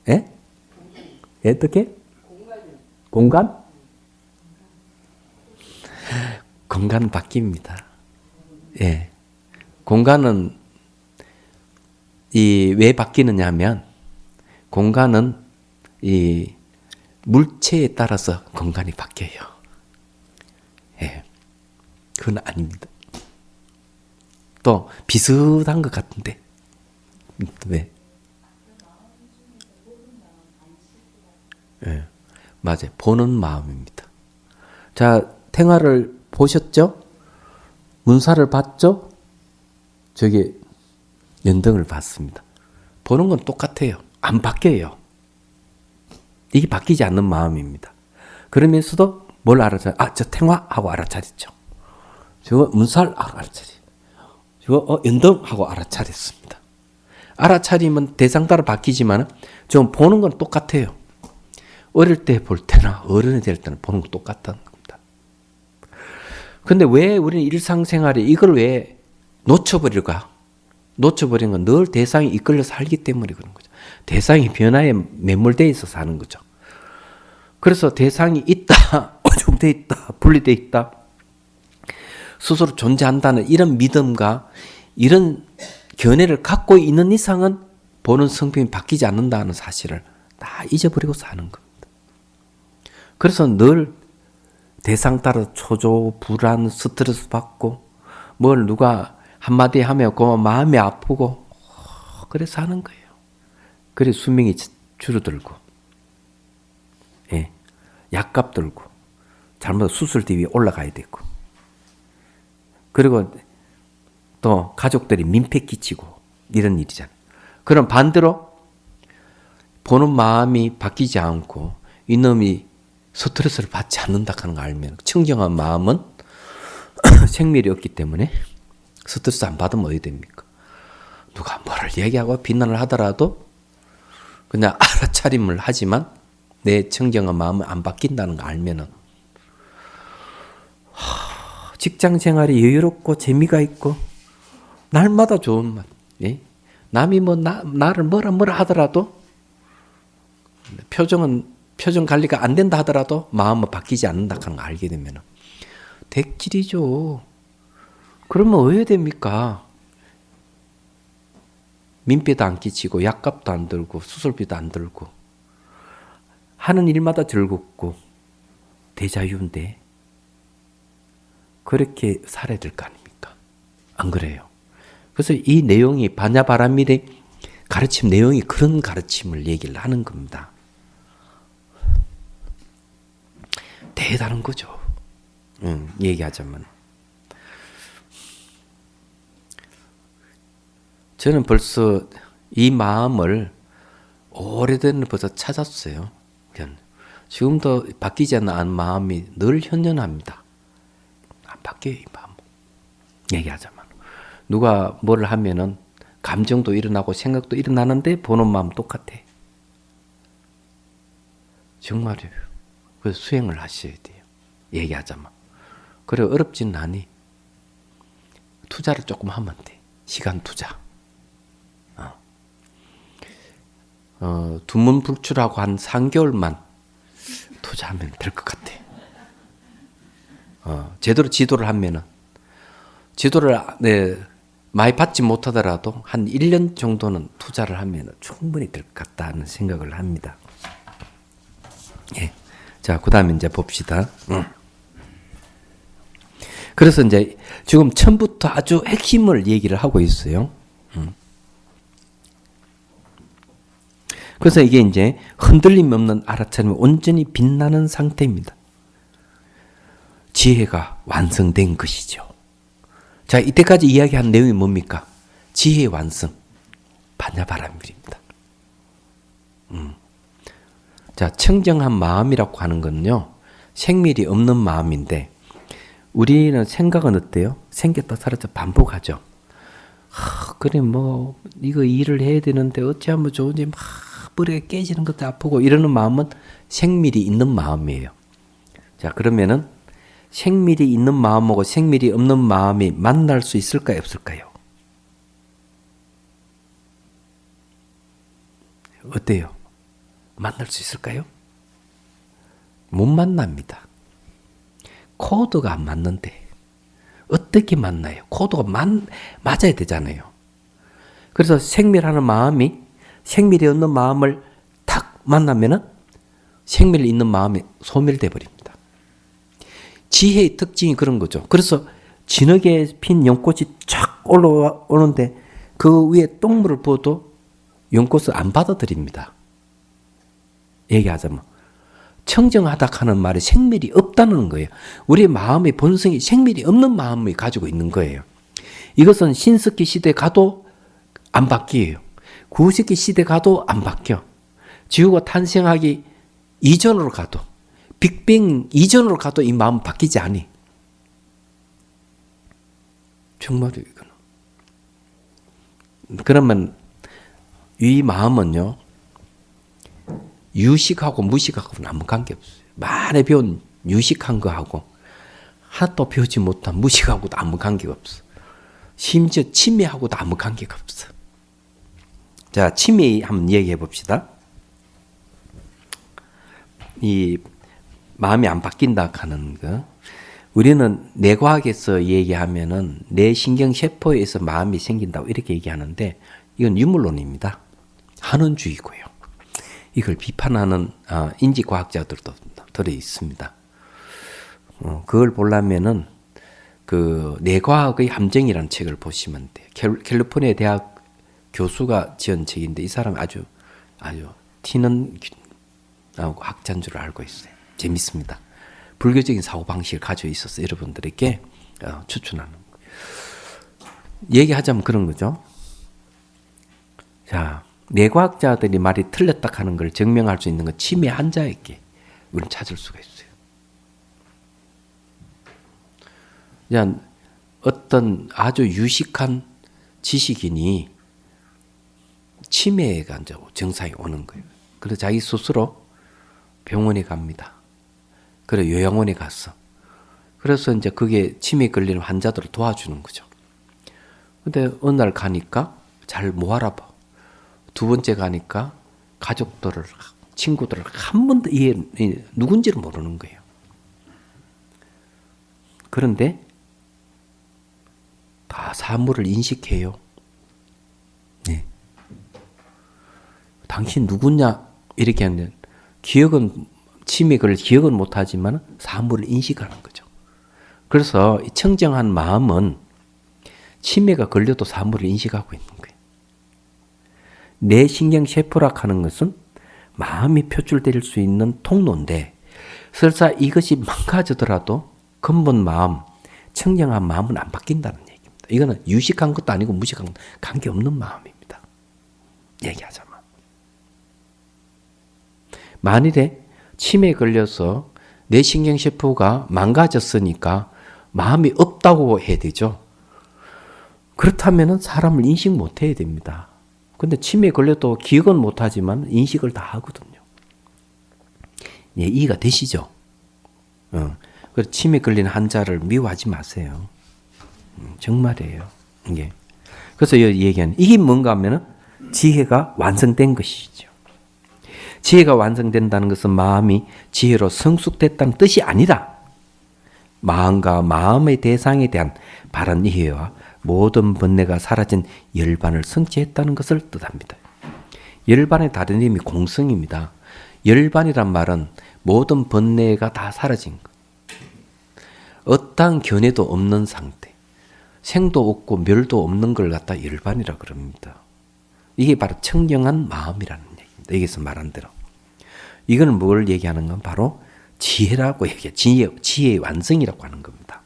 예? 어떻게? 공간? 공간 바뀝니다. 예. 공간은 왜 바뀌느냐 하면 공간은 이 물체에 따라서 공간이 바뀌어요. 예. 그건 아닙니다. 또 비슷한 것 같은데 왜? 예, 맞아요. 보는 마음입니다. 자, 탱화를 보셨죠? 문사를 봤죠? 저기 연등을 봤습니다. 보는 건 똑같아요. 안 바뀌어요. 이게 바뀌지 않는 마음입니다. 그러면서도 뭘 알아차려? 저 탱화하고 알아차렸죠. 저거 문살 알아차리. 저거 연등하고 알아차렸습니다. 알아차림은 대상 따라 바뀌지만 좀 보는 건 똑같아요. 어릴 때 볼 때나 어른이 될 때는 보는 거 똑같다는 겁니다. 근데 왜 우리는 일상생활에 이걸 왜 놓쳐버릴까? 놓쳐버린 건 늘 대상이 이끌려 살기 때문에 그런 거죠. 대상이 변화에 매몰되어 있어 사는 거죠. 그래서 대상이 있다, 오중되어 있다, 분리되어 있다, 스스로 존재한다는 이런 믿음과 이런 견해를 갖고 있는 이상은 보는 성품이 바뀌지 않는다는 사실을 다 잊어버리고 사는 겁니다. 그래서 늘 대상 따라 초조, 불안, 스트레스 받고 뭘 누가 한마디 하면 그 마음이 아프고 그래서 하는 거예요. 그래 수명이 줄어들고 약값 들고 잘못 수술대 위에 올라가야 되고 그리고 또 가족들이 민폐 끼치고 이런 일이잖아요. 그럼 반대로 보는 마음이 바뀌지 않고 이놈이 스트레스를 받지 않는다 하는 걸 알면 청정한 마음은 생멸이 없기 때문에 스트레스 안 받으면 어디 됩니까? 누가 뭐를 얘기하고 비난을 하더라도 그냥 알아차림을 하지만 내 청정한 마음은 안 바뀐다는 걸 알면은 직장 생활이 여유롭고 재미가 있고 날마다 좋은 맛. 남이 나를 뭐라 하더라도 표정은 표정 관리가 안 된다 하더라도 마음은 바뀌지 않는다 하는 거 알게 되면 댁질이죠. 그러면 왜 됩니까? 민폐도 안 끼치고 약값도 안 들고 수술비도 안 들고 하는 일마다 즐겁고 대자유인데 그렇게 살아야 될 거 아닙니까? 안 그래요? 그래서 이 내용이 바냐바라밀의 가르침 내용이 그런 가르침을 얘기를 하는 겁니다. 대단한 거죠. 얘기하자면. 저는 벌써 이 마음을 오래전에 벌써 찾았어요. 지금도 바뀌지 않는 마음이 늘 현존합니다. 안 바뀌어요, 이 마음. 얘기하자면. 누가 뭐를 하면은 감정도 일어나고 생각도 일어나는데 보는 마음 똑같아. 정말이에요. 그래서 수행을 하셔야 돼요. 얘기하자면. 그래 어렵진 않니. 투자를 조금 하면 돼. 시간 투자. 두문불출하고 한 3개월만 투자하면 될 것 같아. 제대로 지도를 하면은 지도를 많이 받지 못하더라도 한 1년 정도는 투자를 하면 충분히 될 것 같다는 생각을 합니다. 예. 자, 그 다음에 이제 봅시다. 그래서 이제 지금 처음부터 아주 핵심을 얘기를 하고 있어요. 그래서 이게 이제 흔들림 없는 알아차림이 온전히 빛나는 상태입니다. 지혜가 완성된 것이죠. 자, 이때까지 이야기한 내용이 뭡니까? 지혜의 완성, 바냐바라밀입니다. 자, 청정한 마음이라고 하는 건요, 생밀이 없는 마음인데, 우리는 생각은 어때요? 생겼다 사라져 반복하죠. 그래, 뭐, 이거 일을 해야 되는데, 어찌하면 좋은지, 막, 머리가 깨지는 것도 아프고, 이러는 마음은 생밀이 있는 마음이에요. 자, 그러면은, 생밀이 있는 마음하고 생밀이 없는 마음이 만날 수 있을까요? 없을까요? 어때요? 만날 수 있을까요? 못 만납니다. 코드가 안 맞는데 어떻게 만나요? 코드가 맞아야 되잖아요. 그래서 생밀하는 마음이 생밀이 없는 마음을 탁 만나면은 생밀이 있는 마음이 소멸돼 버립니다. 지혜의 특징이 그런 거죠. 그래서 진흙에 핀 연꽃이 쫙 올라오는데 그 위에 똥물을 부어도 연꽃을 안 받아들입니다. 얘기하자면 청정하다 하는 말이 생밀이 없다는 거예요. 우리의 마음의 본성이 생밀이 없는 마음을 가지고 있는 거예요. 이것은 신석기 시대 가도 안 바뀌어요. 구석기 시대 가도 안 바뀌어. 지구가 탄생하기 이전으로 가도 빅뱅 이전으로 가도 이 마음은 바뀌지 않니. 정말이에요. 이거는. 그러면 이 마음은요, 유식하고 무식하고는 아무 관계 없어요. 많이 배운 유식한 거하고 하나도 배우지 못한 무식하고도 아무 관계가 없어. 심지어 치매하고도 아무 관계가 없어. 자, 치매 한번 얘기해 봅시다. 이 마음이 안 바뀐다 하는 거. 우리는 뇌과학에서 얘기하면은 뇌신경세포에서 마음이 생긴다고 이렇게 얘기하는데 이건 유물론입니다. 한원주의고요. 이걸 비판하는 인지과학자들도 들어 있습니다. 그걸 보려면은 그 뇌과학의 함정이라는 책을 보시면 돼요. 캘리포니아 대학 교수가 지은 책인데 이 사람 아주 튀는 학자인 줄 알고 있어요. 재밌습니다. 불교적인 사고방식을 가지고 있어서 여러분들에게 추천하는 거예요. 얘기하자면 그런 거죠. 자, 뇌과학자들이 말이 틀렸다 하는 걸 증명할 수 있는 건 치매 환자에게 우리는 찾을 수가 있어요. 그냥 어떤 아주 유식한 지식인이 치매가 이제 증상이 오는 거예요. 그래서 자기 스스로 병원에 갑니다. 그래 요양원에 갔어. 그래서 이제 그게 치매 걸리는 환자들을 도와주는 거죠. 근데 어느 날 가니까 잘 못 알아봐. 두 번째 가니까 가족들을 친구들을 한 번도 누군지를 모르는 거예요. 그런데 다 사물을 인식해요. 네. 당신 누구냐 이렇게 하면 치매를 기억은 못하지만 사물을 인식하는 거죠. 그래서 청정한 마음은 치매가 걸려도 사물을 인식하고 있는 거예요. 뇌신경세포라 하는 것은 마음이 표출될 수 있는 통로인데 설사 이것이 망가지더라도 근본 마음, 청정한 마음은 안 바뀐다는 얘기입니다. 이거는 유식한 것도 아니고 무식한 것도 관계없는 마음입니다. 얘기하자면. 만일에 치매에 걸려서 뇌신경세포가 망가졌으니까 마음이 없다고 해야 되죠. 그렇다면 사람을 인식 못 해야 됩니다. 근데 치매에 걸려도 기억은 못하지만 인식을 다 하거든요. 예, 이해가 되시죠? 그래서 치매에 걸린 환자를 미워하지 마세요. 정말이에요. 이게. 그래서 얘기하는 이게 뭔가 하면은 지혜가 완성된 것이죠. 지혜가 완성된다는 것은 마음이 지혜로 성숙됐다는 뜻이 아니라 마음과 마음의 대상에 대한 바른 이해와 모든 번뇌가 사라진 열반을 성취했다는 것을 뜻합니다. 열반의 다른 이름이 공성입니다. 열반이란 말은 모든 번뇌가 다 사라진 것. 어떠한 견해도 없는 상태. 생도 없고 멸도 없는 걸 갖다 열반이라 그럽니다. 이게 바로 청정한 마음이라는 얘기입니다. 여기서 말한 대로. 이거는 뭘 얘기하는 건 바로 지혜라고 얘기해요. 지혜의 완성이라고 하는 겁니다.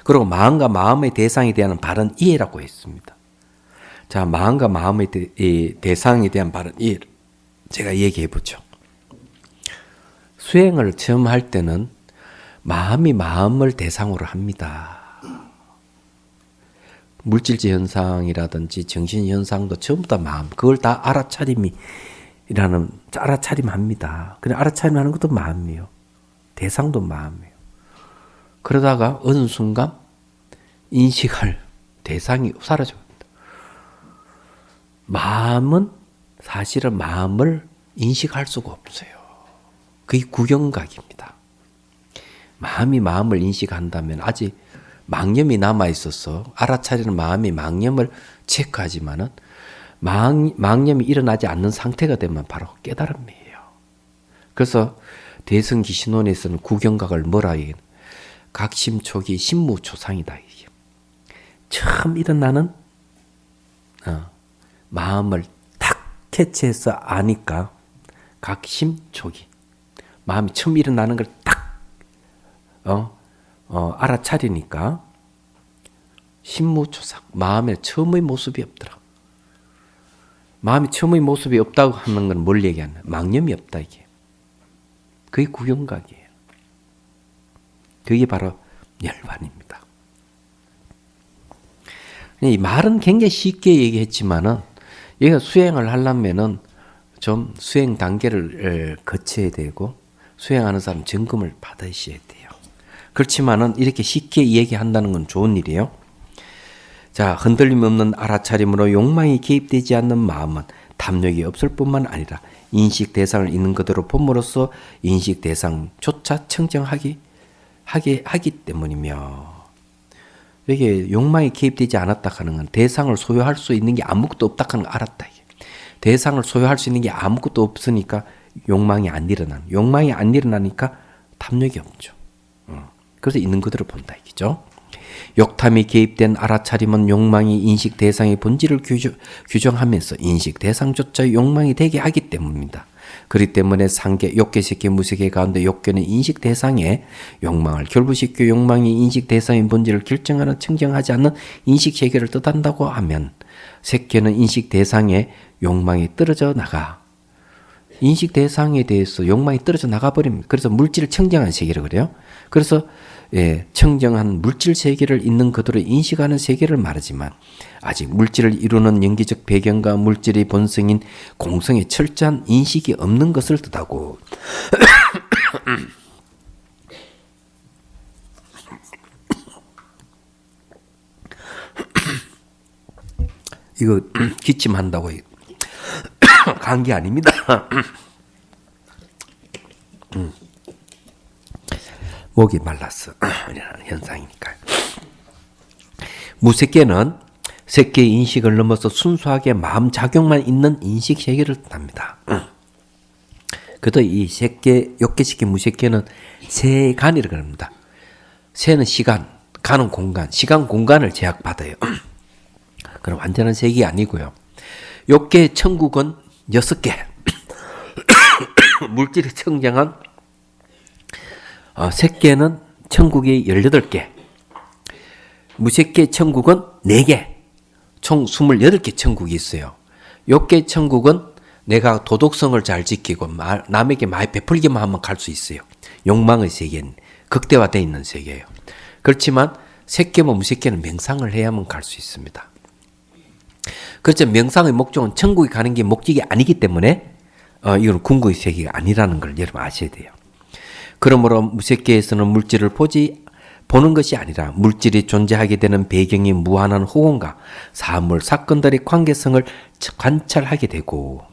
그리고 마음과 마음의 대상에 대한 바른 이해라고 했습니다. 자, 마음과 마음의 대상에 대한 바른 이해를 제가 얘기해 보죠. 수행을 처음 할 때는 마음이 마음을 대상으로 합니다. 물질적 현상이라든지 정신 현상도 전부 다 마음, 그걸 다 알아차림합니다. 그래 알아차림하는 것도 마음이에요. 대상도 마음이에요. 그러다가 어느 순간 인식할 대상이 사라집니다. 마음은 사실은 마음을 인식할 수가 없어요. 그게 구경각입니다. 마음이 마음을 인식한다면 아직 망념이 남아있어서 알아차리는 마음이 망념을 체크하지만은 망념이 일어나지 않는 상태가 되면 바로 깨달음이에요. 그래서 대승기신론에서는 구경각을 뭐라 해요? 각심초기 신무초상이다. 이게. 처음 일어나는 마음을 탁 캐치해서 아니까 각심초기. 마음이 처음 일어나는 걸 딱 알아차리니까 신무초상. 마음에 처음의 모습이 없더라. 마음이 처음의 모습이 없다고 하는 건 뭘 얘기하나? 망념이 없다 이게. 그게 구경각이에요. 그게 바로 열반입니다. 이 말은 굉장히 쉽게 얘기했지만은 얘가 수행을 하려면은 좀 수행 단계를 거쳐야 되고 수행하는 사람 점검을 받으셔야 돼요. 그렇지만은 이렇게 쉽게 얘기한다는 건 좋은 일이에요. 자, 흔들림 없는 알아차림으로 욕망이 개입되지 않는 마음은 탐욕이 없을 뿐만 아니라 인식 대상을 있는 그대로 봄으로써 인식 대상조차 청정하기 하기 때문이며, 이게 욕망이 개입되지 않았다 하는 건 대상을 소유할 수 있는 게 아무것도 없다 하는 걸 알았다. 대상을 소유할 수 있는 게 아무것도 없으니까 욕망이 안 일어나니까 탐욕이 없죠. 그래서 있는 그대로 본다 이기죠. 욕탐이 개입된 알아차림은 욕망이 인식 대상의 본질을 규정하면서 인식 대상조차 욕망이 되게 하기 때문입니다. 그렇기 때문에 상계, 욕계, 색계, 무색계 가운데 욕계는 인식 대상에 욕망을 결부시켜 욕망이 인식 대상의 본질을 결정하는 청정하지 않는 인식 세계를 뜻한다고 하면 색계는 인식 대상에 욕망이 떨어져 나가 인식 대상에 대해서 욕망이 떨어져 나가버립니다. 그래서 물질을 청정한 세계를 그래요. 그래서 청정한 물질 세계를 있는 그대로 인식하는 세계를 말하지만 아직 물질을 이루는 연기적 배경과 물질의 본성인 공성의 철저한 인식이 없는 것을 뜻하고 이거 기침한다고 감기 아닙니다. 목이 말랐어. 이런 현상이니까요. 무색계는 색계의 인식을 넘어서 순수하게 마음 작용만 있는 인식 세계를 뜻합니다. 그래도 이 색계, 욕계식계, 무색계는 세간이라고 합니다. 세는 시간, 간은 공간, 시간 공간을 제약받아요. 그럼 완전한 세계 아니고요. 욕계 천국은 6개, 물질이 청정한 색계는 천국이 18개, 무색계 천국은 4개, 총 28개 천국이 있어요. 욕계 천국은 내가 도덕성을 잘 지키고 남에게 많이 베풀기만 하면 갈 수 있어요. 욕망의 세계는 극대화되어 있는 세계예요. 그렇지만 색계와 무색계는 명상을 해야만 갈 수 있습니다. 그렇죠. 명상의 목적은 천국에 가는 게 목적이 아니기 때문에 이건 궁극의 세계가 아니라는 걸 여러분 아셔야 돼요. 그러므로 무색계에서는 물질을 보는 것이 아니라 물질이 존재하게 되는 배경이 무한한 호흡과 사물, 사건들의 관계성을 관찰하게 되고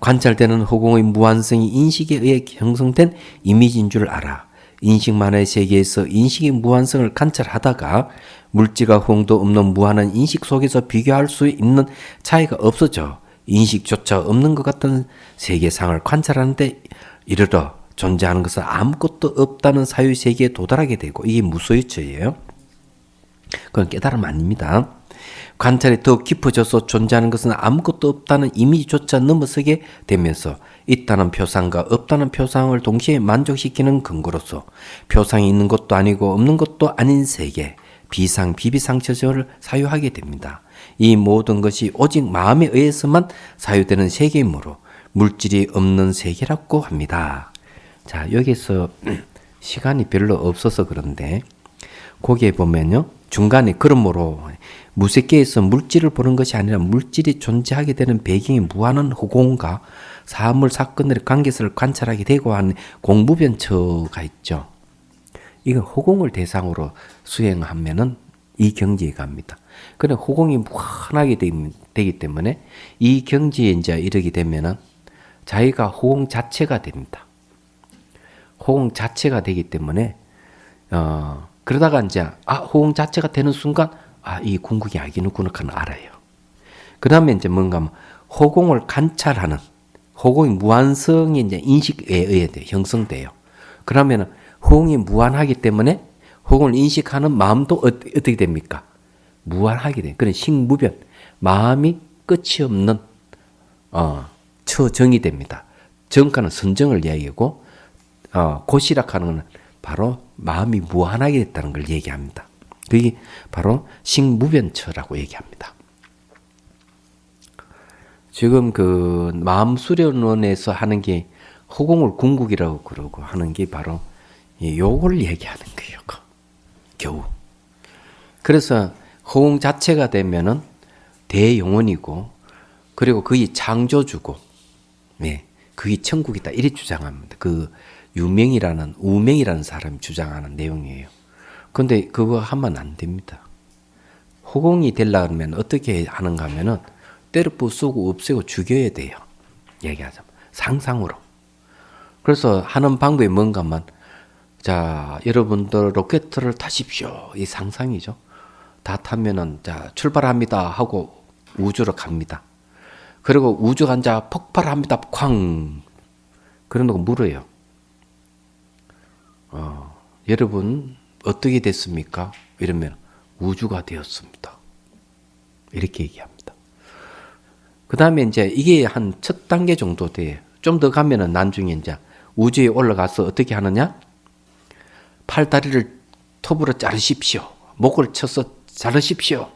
관찰되는 호공의 무한성이 인식에 의해 형성된 이미지인 줄 알아. 인식만의 세계에서 인식의 무한성을 관찰하다가 물질과 호응도 없는 무한한 인식 속에서 비교할 수 있는 차이가 없어져 인식조차 없는 것 같은 세계상을 관찰하는데 이르러 존재하는 것은 아무것도 없다는 사유세계에 도달하게 되고 이게 무소유처예요. 그건 깨달음 아닙니다. 관찰이 더 깊어져서 존재하는 것은 아무것도 없다는 이미지조차 넘어서게 되면서 있다는 표상과 없다는 표상을 동시에 만족시키는 근거로서 표상이 있는 것도 아니고 없는 것도 아닌 세계, 비상, 비비상처를 사유하게 됩니다. 이 모든 것이 오직 마음에 의해서만 사유되는 세계이므로 물질이 없는 세계라고 합니다. 자, 여기서 시간이 별로 없어서 그런데 거기에 보면요. 중간에 그러므로 무색계에서 물질을 보는 것이 아니라 물질이 존재하게 되는 배경이 무한한 호공과 사물, 사건들의 관계성을 관찰하게 되고 하는 공부변처가 있죠. 이건 호공을 대상으로 수행하면은 이 경지에 갑니다. 그래 호공이 무한하게 되기 때문에 이 경지에 이제 이르게 되면은 자기가 호공 자체가 됩니다. 호공 자체가 되기 때문에 그러다가 이제 호공 자체가 되는 순간 이 궁극이 알기는구나 알아요. 그 다음에 이제 뭔가 하면 호공을 관찰하는 호공의 무한성이 이제 인식에 의해 형성돼요. 그러면은 호공이 무한하기 때문에 호공을 인식하는 마음도 어떻게 됩니까? 무한하게 돼요. 그런 식무변 마음이 끝이 없는 처정이 됩니다. 정가는 선정을 이야기하고 고시락하는 것은 바로 마음이 무한하게 됐다는 걸 얘기합니다. 그게 바로 식무변처라고 얘기합니다. 지금 그 마음 수련원에서 하는 게 호공을 궁극이라고 그러고 하는 게 바로 요걸 얘기하는 거예요. 겨우. 그래서 호공 자체가 되면은 대용원이고 그리고 그게 창조주고 그게 천국이다 이렇게 주장합니다. 그 우명이라는 사람이 주장하는 내용이에요. 근데 그거 하면 안 됩니다. 호공이 되려면 어떻게 하는가 하면은 때려 부수고 없애고 죽여야 돼요. 얘기하자면 상상으로. 그래서 하는 방법이 뭔가 하면 자 여러분들 로켓을 타십시오. 이 상상이죠. 다 타면은 자 출발합니다 하고 우주로 갑니다. 그리고 우주가 이제 폭발합니다. 쾅. 그러는 거 물어요. 여러분 어떻게 됐습니까? 이러면 우주가 되었습니다. 이렇게 얘기합니다. 그 다음에 이제 이게 한 첫 단계 정도 돼요. 좀 더 가면은 나중에 이제 우주에 올라가서 어떻게 하느냐? 팔다리를 톱으로 자르십시오. 목을 쳐서 자르십시오.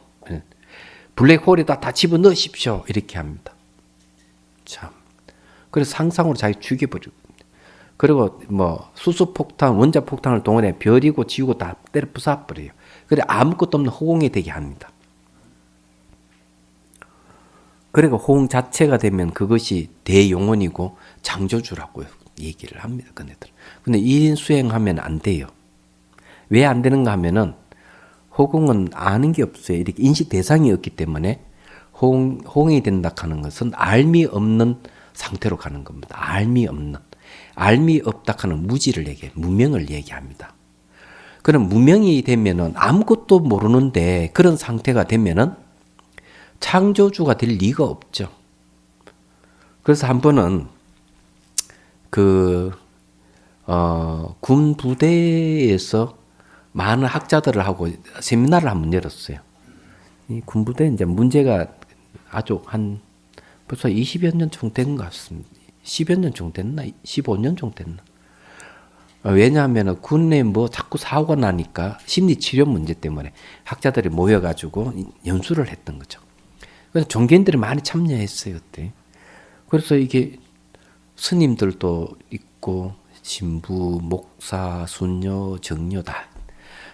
블랙홀에다 다 집어넣으십시오. 이렇게 합니다. 참. 그래서 상상으로 자기 죽여버리고. 그리고 뭐 수소폭탄, 원자폭탄을 동원해 별이고 지구고 다 때려 부숴버려요. 그래 아무것도 없는 호공이 되게 합니다. 그리고 호공 자체가 되면 그것이 대용원이고 창조주라고 얘기를 합니다. 근데 이 수행하면 안 돼요. 왜 안 되는가 하면은 호공은 아는 게 없어요. 이렇게 인식 대상이 없기 때문에 호응이 된다 하는 것은 알미 없는 상태로 가는 겁니다. 알미 없는. 알미 없다 하는 무지를 무명을 얘기합니다. 그럼 무명이 되면은 아무것도 모르는데 그런 상태가 되면은 창조주가 될 리가 없죠. 그래서 한 번은 군 부대에서 많은 학자들을 하고 세미나를 한번 열었어요. 이 군부대 이제 문제가 아주 벌써 20여 년 정도 된 것 같습니다. 10여 년 정도 됐나? 15년 정도 됐나? 왜냐하면 군에 자꾸 사고가 나니까 심리치료 문제 때문에 학자들이 모여가지고 연수를 했던 거죠. 그래서 종교인들이 많이 참여했어요, 그때. 그래서 이게 스님들도 있고 신부, 목사, 순녀, 정녀 다.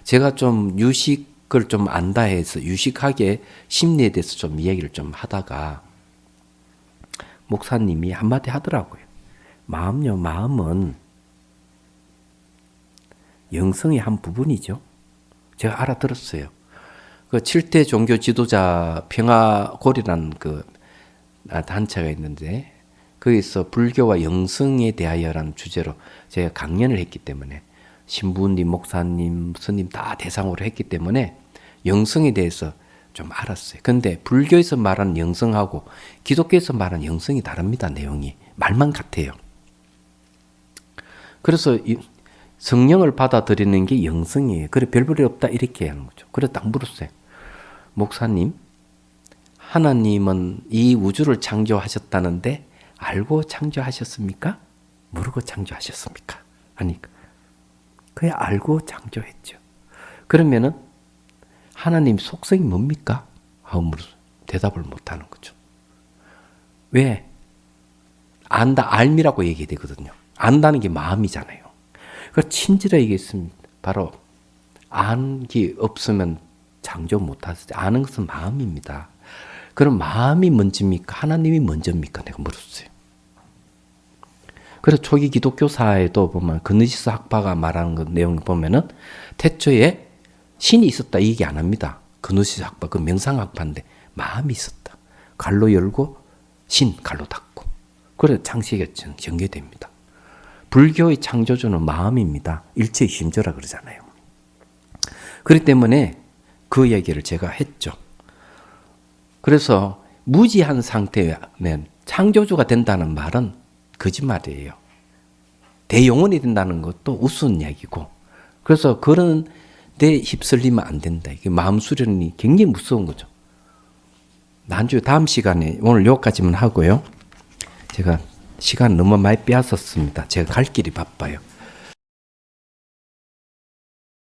제가 좀 유식을 좀 안다 해서 유식하게 심리에 대해서 좀 이야기를 좀 하다가 목사님이 한마디 하더라고요. 마음은 영성의 한 부분이죠. 제가 알아들었어요. 그 7대 종교 지도자 평화골이라는 단체가 있는데 거기서 불교와 영성에 대하여라는 주제로 제가 강연을 했기 때문에 신부님, 목사님, 스님 다 대상으로 했기 때문에 영성에 대해서 좀 알았어요. 근데 불교에서 말하는 영성하고 기독교에서 말하는 영성이 다릅니다. 내용이. 말만 같아요. 그래서 성령을 받아들이는 게 영성이에요. 그래 별볼이 없다 이렇게 하는 거죠. 그래서 딱 물었어요. 목사님, 하나님은 이 우주를 창조하셨다는데 알고 창조하셨습니까? 모르고 창조하셨습니까? 아니까. 그냥 알고 창조했죠. 그러면은 하나님 속성이 뭡니까? 하고 대답을 못하는 거죠. 왜? 안다, 알미라고 얘기해야 되거든요. 안다는 게 마음이잖아요. 그래서 친절하게 얘기했습니다. 바로 안기 없으면 창조 못하지. 아는 것은 마음입니다. 그럼 마음이 먼저입니까? 하나님이 먼저입니까? 내가 물었어요. 그래서 초기 기독교사에도 보면 그느시스 학파가 말하는 그 내용을 보면은 태초에 신이 있었다 이 얘기 안 합니다. 그느시스 학파, 그 명상학파인데 마음이 있었다. 갈로 열고 신 갈로 닫고. 그래 창세기가 전개됩니다. 불교의 창조주는 마음입니다. 일체심조라 그러잖아요. 그렇기 때문에 그 얘기를 제가 했죠. 그래서 무지한 상태면 창조주가 된다는 말은 거짓말이에요. 대영혼이 된다는 것도 우스운 이야기고. 그래서 그런 데 휩쓸리면 안 된다. 이게 마음 수련이 굉장히 무서운 거죠. 난주 다음 시간에 오늘 여기까지만 하고요. 제가 시간 너무 많이 빼앗았습니다. 제가 갈 길이 바빠요.